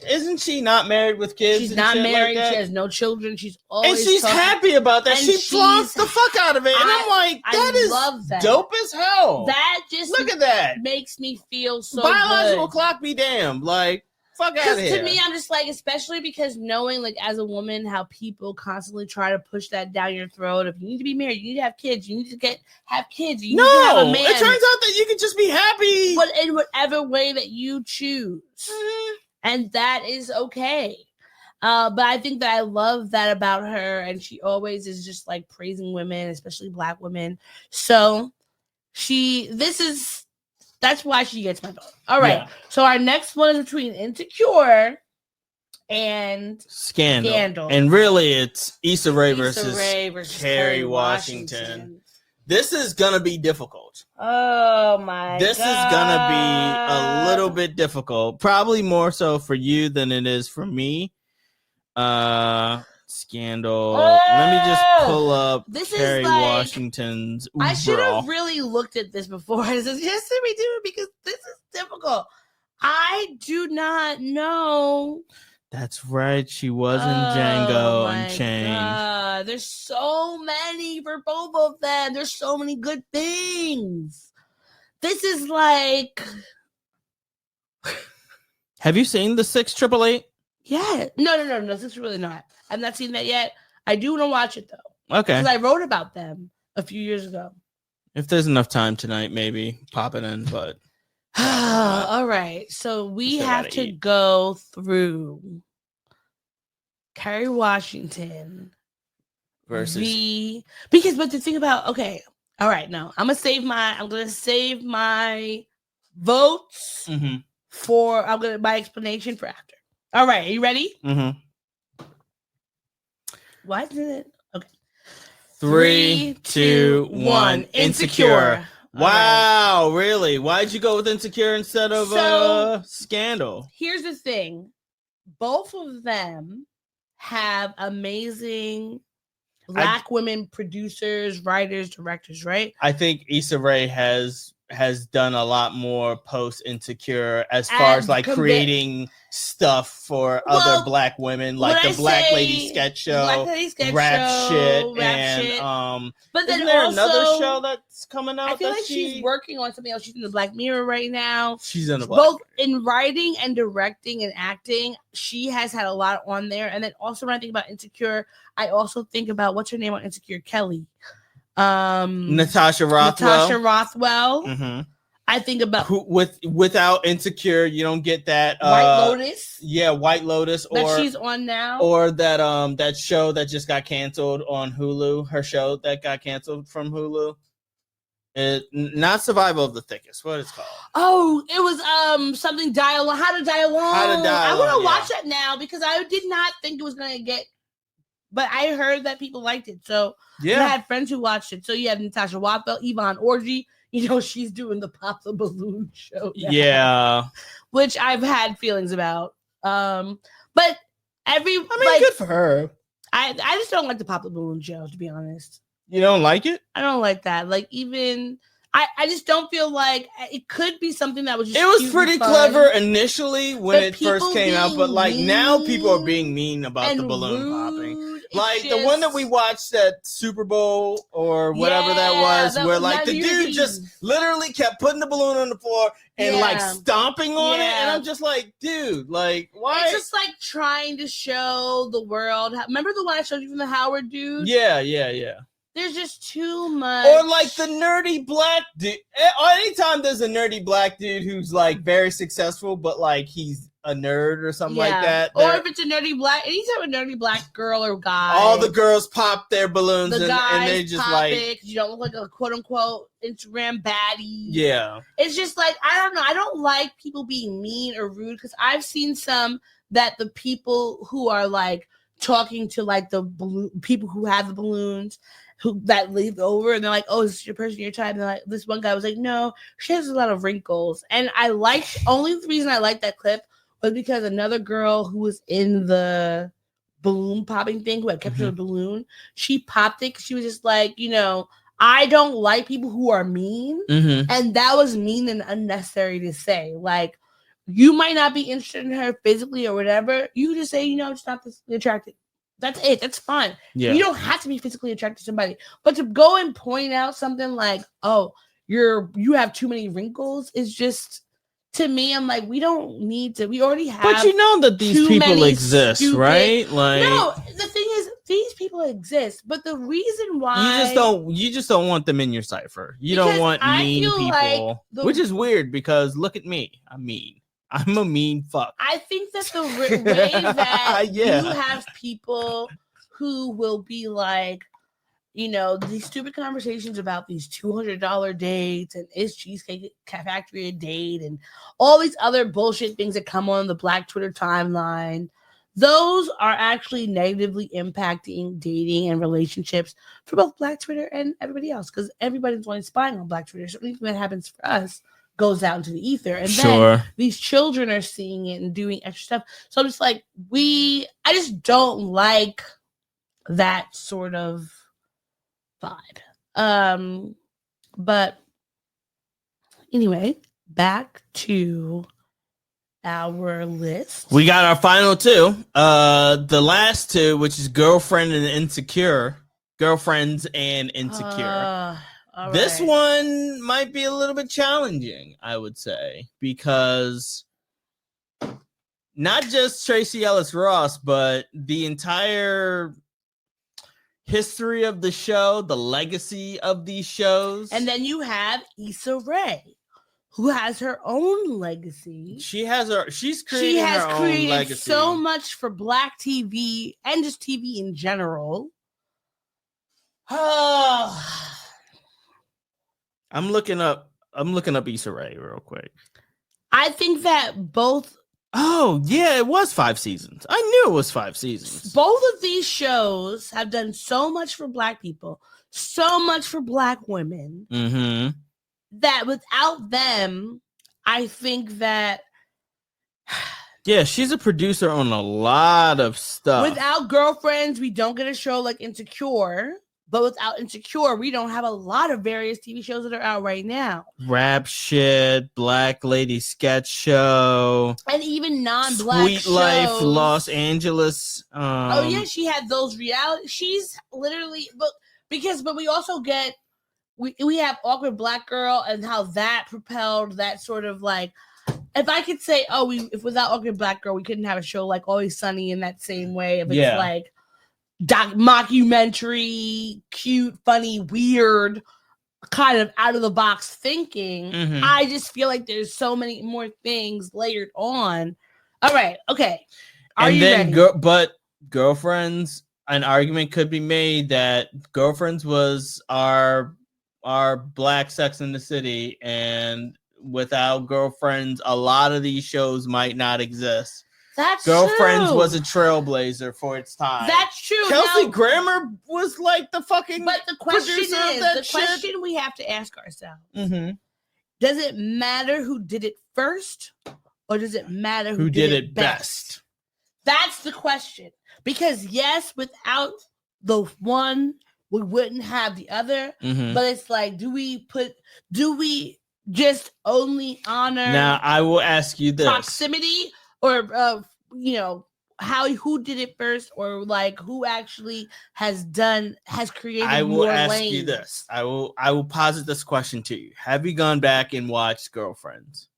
isn't she not married with kids? She's not married. She has no children. She's always and she's happy about that. She flaunts the fuck out of it. And I'm like, I love that. Dope as hell. That just look at that. Makes me feel so biological good. Clock be damned. Like, fuck out of here. To me, I'm just like, especially because knowing, like, as a woman, how people constantly try to push that down your throat. If you need to be married, you need to have kids. You need to have kids. You need to have a man. It turns out that you can just be happy, but in whatever way that you choose. Mm-hmm. And that is okay. But I think that I love that about her. And she always is just like praising women, especially Black women. So that's why she gets my vote. All right. Yeah. So our next one is between Insecure and Scandal. And really it's Issa Rae versus Kerry Washington. This is going to be difficult. Oh, my God. This is going to be a little bit difficult. Probably more so for you than it is for me. Scandal. Let me just pull up Kerry Washington's. I should have really looked at this before. This is just to be doing because this is difficult. I do not know. That's right. She was in Django Unchained. God. There's so many for both of them. There's so many good things. This is like. Have you seen the 688? Yeah. No. This is really not. I've not seen that yet. I do want to watch it though. Okay. Because I wrote about them a few years ago. If there's enough time tonight, maybe pop it in. But. All right, so we have to go through Kerry Washington versus but the thing about all right, no, I'm gonna save my votes I'm gonna my explanation for after. All right, are you ready? Mm-hmm. Why isn't it? Okay. 3, 2, 1. Insecure. Wow, really? Why'd you go with Insecure instead of Scandal? Here's the thing. Both of them have amazing Black women producers, writers, directors, right? I think Issa Rae has done a lot more post Insecure as far as like creating stuff for other Black women, like the Black Lady sketch show, rap shit. But then isn't there also, another show that's coming out? I feel like she's working on something else. She's in the Black Mirror right now. She's in the both in writing and directing and acting. She has had a lot on there. And then also when I think about Insecure, I also think about what's her name on Insecure, Kelly. Natasha Rothwell. Mm-hmm. I think about without Insecure, you don't get that White Lotus. Yeah, White Lotus, that she's on now, or that show that just got canceled on Hulu. Her show that got canceled from Hulu. Not Survival of the Thickest. What is it called? Oh, it was something dialogue. How to dialogue. I want to watch that now because I did not think it was gonna get. But I heard that people liked it, so I had friends who watched it. So you have Natasha Rothwell, Yvonne Orji. You know, she's doing the Pop the Balloon show now, yeah, which I've had feelings about. But good for her. I just don't like the Pop the Balloon show, to be honest. You don't like it? I don't like that. Like, even I just don't feel like it could be something that was just. It was pretty clever initially when it first came out, but like now people are being mean about the balloon popping. Like the one that we watched at Super Bowl or whatever that was, where like the dude just literally kept putting the balloon on the floor and like stomping on it, and I'm just like, dude, like why? It's just like trying to show the world. Remember the one I showed you from the Howard dude? Yeah. There's just too much. Or like the nerdy Black dude. Anytime there's a nerdy Black dude who's like very successful, but like he's a nerd or something like that. Or if it's a nerdy Black, anytime a nerdy Black girl or guy. All the girls pop their balloons and they just like. You don't look like a quote unquote Instagram baddie. Yeah. It's just like, I don't know. I don't like people being mean or rude because I've seen some that the people who are like talking to like the people who have the balloons that leave over and they're like, oh, is this your person, your type? And they're like, this one guy was like, no, she has a lot of wrinkles. And only the reason I liked that clip was because another girl who was in the balloon popping thing, who had captured a balloon, she popped it because she was just like, you know, I don't like people who are mean. And that was mean and unnecessary to say. Like, you might not be interested in her physically or whatever. You can just say, you know, I'm just not physically attracted. That's it. That's fine. Yeah. You don't have to be physically attracted to somebody. But to go and point out something like, oh, you have too many wrinkles is just, to me, I'm like, we don't need to. We already have. But you know that these people exist, right? Like, no, the thing is, these people exist. But the reason why you just don't want them in your cipher. You don't want mean people, which is weird because look at me. I'm mean. I'm a mean fuck. I think that the way that you have people who will be like, you know, these stupid conversations about these $200 dates and is Cheesecake Factory a date and all these other bullshit things that come on the Black Twitter timeline, those are actually negatively impacting dating and relationships for both Black Twitter and everybody else because everybody's only spying on Black Twitter. So anything that happens for us goes out into the ether, and then these children are seeing it and doing extra stuff. So I'm just like, I just don't like that sort of vibe. But anyway, back to our list. We got our final two. The last two, which is Girlfriends and Insecure. This one might be a little bit challenging, I would say, because not just Tracee Ellis Ross, but the entire history of the show, the legacy of these shows. And then you have Issa Rae, who has her own legacy. She's created her own legacy. So much for Black TV and just TV in general. I'm looking up Issa Rae real quick. I think that both Oh, yeah, it was 5 seasons. I knew it was 5 seasons. both of these shows have done so much for Black people, so much for Black women, Mm-hmm. that without them, I think that Yeah, she's a producer on a lot of stuff. without Girlfriends, we don't get a show like Insecure. But without Insecure, we don't have a lot of various TV shows that are out right now. Rap shit, Black Lady Sketch Show, And even non-Black Sweet Life, shows. Los Angeles. Oh yeah, she had those reality. She's literally, but we also get we have Awkward Black Girl and how that propelled that sort of like. If I could say, if without Awkward Black Girl, we couldn't have a show like Always Sunny in that same way. If it's like mockumentary, cute, funny, weird, kind of out of the box thinking. Mhm. I just feel like there's so many more things layered on. All right, okay. Are you ready? But Girlfriends, an argument could be made that Girlfriends was our Black Sex in the City, and without Girlfriends, a lot of these shows might not exist. That's Girlfriends true. was a trailblazer for its time. That's true. Kelsey Now, Grammer was like the fucking. but the question producer of is, that the shit. question we have to ask ourselves: Mm-hmm. does it matter who did it first, or does it matter Who did it best? That's the question. Because yes, without the one, we wouldn't have the other. Mm-hmm. But it's like, do we just only honor Now I will ask you this: proximity, or who did it first, or like who actually has created I will more ask lanes? you this. I will posit this question to you. Have you gone back and watched Girlfriends?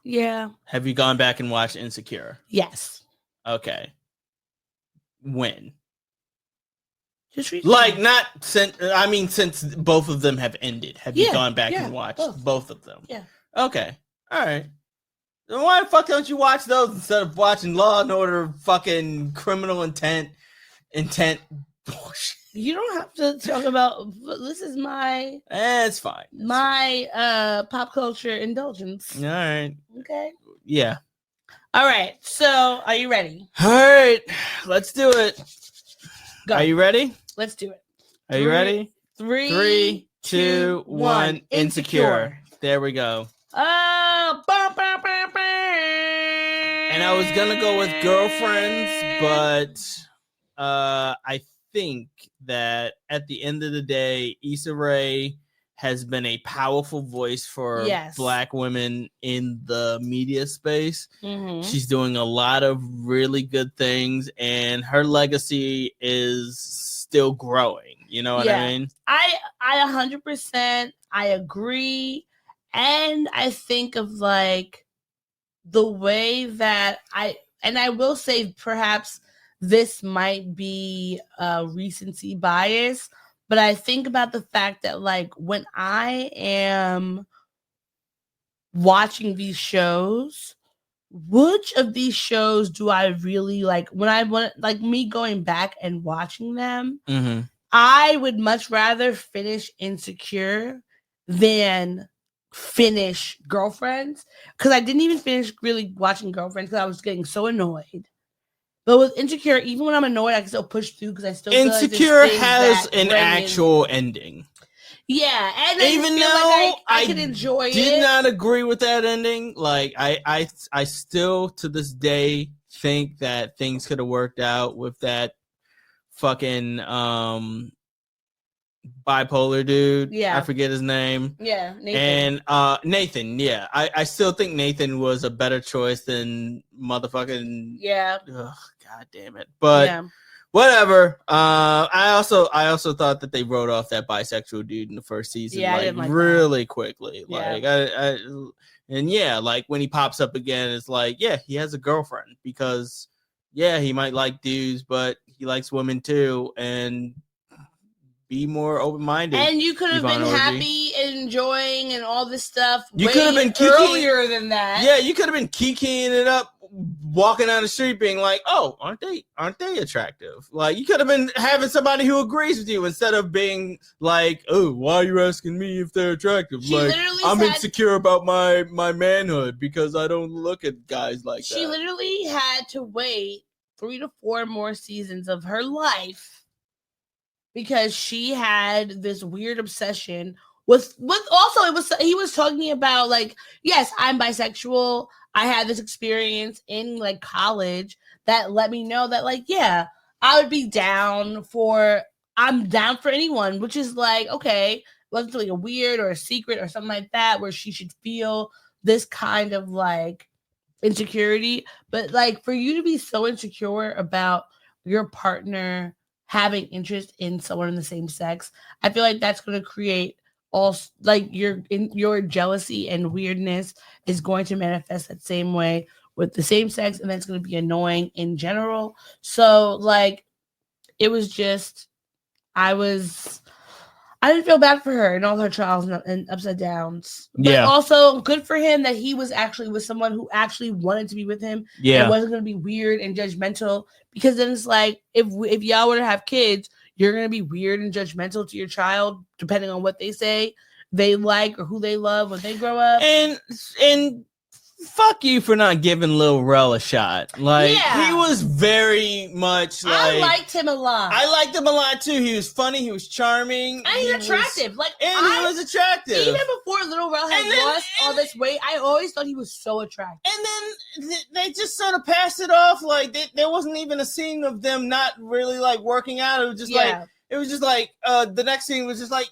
Yeah. Have you gone back and watched Insecure? Yes. Okay. When? Just recently. Like, not since. I mean, since both of them have ended. Have you Yeah, gone back yeah, and watched both. both of them? Yeah. Okay. All right. Then why the fuck don't you watch those instead of watching Law and Order, fucking Criminal Intent bullshit? You don't have to talk about. This is my It's fine. pop culture indulgence. All right. Okay. Yeah. All right. So, are you ready? All right. Let's do it. Go. Are you ready? Let's do it. Are you ready? 3, 2, 1. Insecure. There we go. Oh, And I was gonna go with Girlfriends, but I think that at the end of the day, Issa Rae has been a powerful voice for Yes. Black women in the media space. Mhm. She's doing a lot of really good things, and her legacy is still growing. You know what I mean? I 100% I agree, and I think of like the way that I will say perhaps this might be recency bias, but I think about the fact that like when I am watching these shows, which of these shows do I really like? When I want, like, me going back and watching them, Mm-hmm. I would much rather finish Insecure than finish Girlfriends, because I didn't even finish really watching Girlfriends because I was getting so annoyed. But with Insecure, even when I'm annoyed, I can still push through because I still feel like there's Insecure things has that an bring in- actual ending. Yeah, and I Even just feel though like I could enjoy did it. not agree with that ending. Like I still to this day think that things could have worked out with that fucking bipolar dude. Yeah. I forget his name. Yeah, Nathan. And Nathan, yeah. I still think Nathan was a better choice than motherfucking Yeah, ugh, god damn it. But yeah. whatever. I also thought that they wrote off that bisexual dude in the first season, Yeah, I like didn't like really quickly. Yeah. Like and yeah, like when he pops up again, it's like, yeah, he has a girlfriend because yeah, he might like dudes, but he likes women too, and be more open-minded. And you could have Yvonne been Orji. happy and enjoying and all this stuff. You way could have been earlier than that. Yeah, you could have been kikiing it up, walking down the street, being like, "Oh, aren't they attractive?" Like, you could have been having somebody who agrees with you instead of being like, "Oh, why are you asking me if they're attractive?" She Like, literally I'm said- insecure about my manhood because I don't look at guys like that. She literally had to wait 3 to 4 more seasons of her life because she had this weird obsession with also he was talking about like, yes, I'm bisexual. I had this experience in like college that let me know that like, yeah, I would be I'm down for anyone, which is like, okay, wasn't like a weird or a secret or something like that where she should feel this kind of like insecurity. But like, for you to be so insecure about your partner having interest in someone in the same sex, I feel like that's going to create all like your jealousy and weirdness is going to manifest that same way with the same sex, and that's going to be annoying in general. So like, it was just, I didn't feel bad for her and all her trials and ups and downs. But Yeah. also good for him that he was actually with someone who actually wanted to be with him. Yeah. And wasn't going to be weird and judgmental. Because then it's like, if y'all were to have kids, you're going to be weird and judgmental to your child, depending on what they say they like or who they love when they grow up. And fuck you for not giving Lil Rel a shot. Like, Yeah. he was very much like, I liked him a lot. I liked him a lot too. He was funny. He was charming. And he's attractive. He was attractive. Even before Little Rel had lost all this weight, I always thought he was so attractive. And then they just sort of passed it off like there wasn't even a scene of them not really like working out. It was just like the next scene was just like,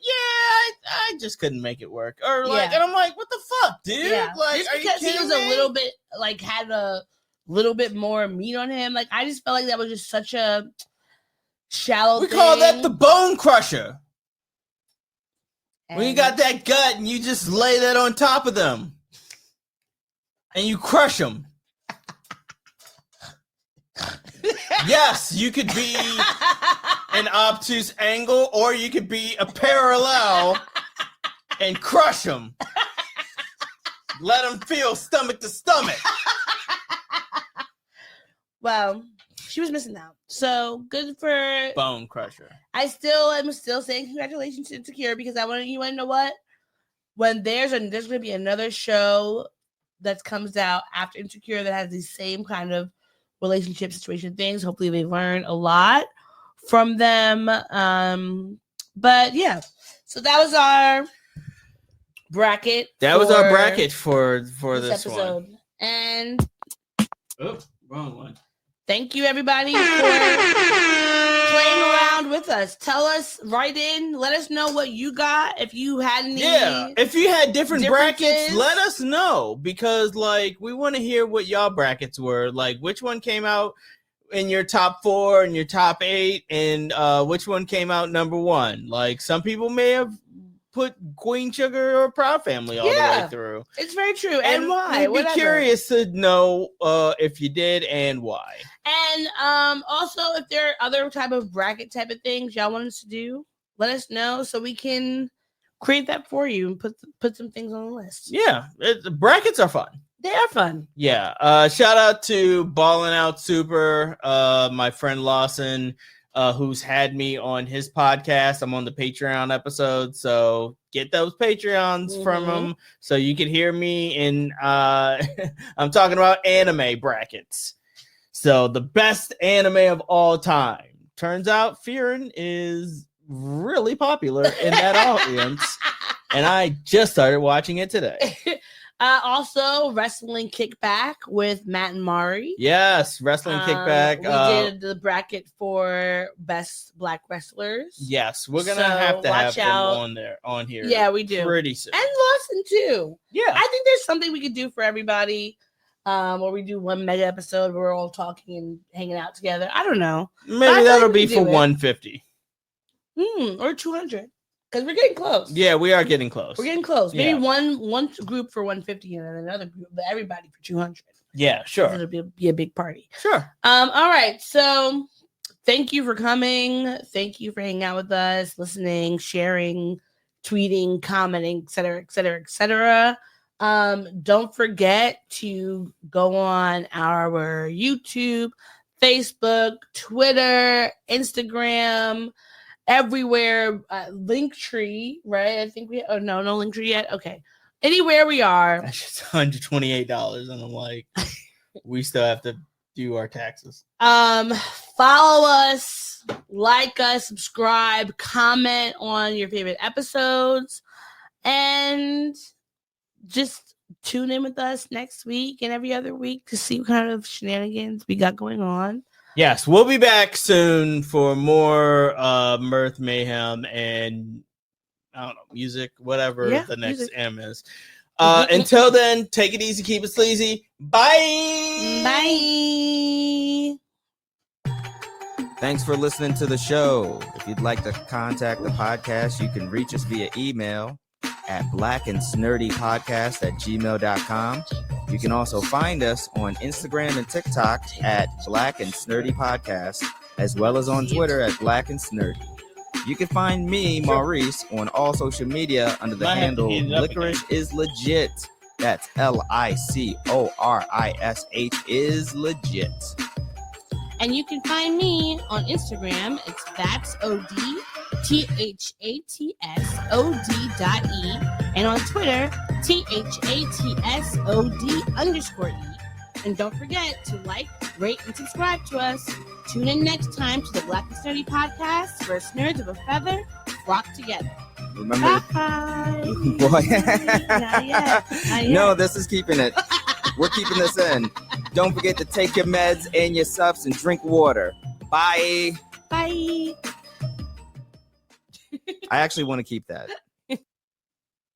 I just couldn't make it work. Or like, and I'm like, what the fuck, dude? Yeah. Like, just are because you he kidding was me? a little bit like had a little bit more meat on him. Like, I just felt like that was just such a shallow We thing. call that the bone crusher. And When you got that gut and you just lay that on top of them and you crush them. Yes, you could be an obtuse angle, or you could be a parallel and crush them. Let them feel stomach to stomach. Well, she was missing out. So good for Bone crusher. I'm still saying congratulations to Insecure because you want to know what? When there's going to be another show that comes out after Insecure that has these same kind of relationship situation things. Hopefully they learn a lot from them. But yeah, so that was our bracket. That was our bracket for this episode. one. And Oh, wrong one. thank you everybody for playing around with us. Tell us, write in, let us know what you got. If you had any, if you had different brackets, differences. let us know, because like we want to hear what y'all brackets were. Like, which one came out in your top 4 and your top 8, and which one came out number 1. Like, some people may have put Queen Sugar or Proud Family all the way through. It's very true. And why? We'd be curious to know if you did and why. And also, if there are other type of bracket type of things y'all want us to do, let us know so we can create that for you and put some things on the list. Yeah, brackets are fun. They are fun. Yeah. Shout out to Ballin' Out Super, my friend Lawson, who's had me on his podcast. I'm on the Patreon episode, so get those Patreons from him so you can hear me. And I'm talking about anime brackets. So the best anime of all time. Turns out Fearin' is really popular in that audience, and I just started watching it today. Also, Wrestling Kickback with Matt and Mari. Yes, Wrestling Kickback. We did the bracket for best Black wrestlers. Yes, we're gonna have to have them on here. Yeah, we do pretty soon. And Lawson too. Yeah, I think there's something we could do for everybody. Where we do one mega episode where we're all talking and hanging out together. I don't know. Maybe that'll be for 150. Or 200. Because we're getting close. Yeah, we are getting close. We're getting close. Maybe one group for 150 and then another group, but everybody for 200. Yeah, sure. It'll be a big party. Sure. All right. So thank you for coming. Thank you for hanging out with us, listening, sharing, tweeting, commenting, etc., etc., etc. Don't forget to go on our YouTube, Facebook, Twitter, Instagram, everywhere. Linktree, right? I think we. Oh no Linktree yet. Okay, anywhere we are. That's just $128, and I'm like, we still have to do our taxes. Follow us, like us, subscribe, comment on your favorite episodes, and just tune in with us next week and every other week to see what kind of shenanigans we got going on. Yes, we'll be back soon for more mirth, mayhem, and I don't know, music, whatever the next music. M is. Until then, take it easy, keep it sleazy. Bye. Bye. Thanks for listening to the show. If you'd like to contact the podcast, you can reach us via email at blackandsnerdypodcast@gmail.com. You can also find us on Instagram and TikTok at Black and Snurdy Podcast, as well as on Twitter at Black and Snurdy. You can find me, Maurice, on all social media under the handle Licorish is Legit. That's LICORISH is legit. And you can find me on Instagram. It's That's OD, THATSOD.E. And on Twitter, THATSOD_E. And don't forget to like, rate, and subscribe to us. Tune in next time to the Black and Sturdy Podcast, where nerds of a feather flock together. Remember? Bye. Boy. Not yet. No, this is keeping it. We're keeping this in. Don't forget to take your meds and your subs and drink water. Bye. Bye. I actually want to keep that.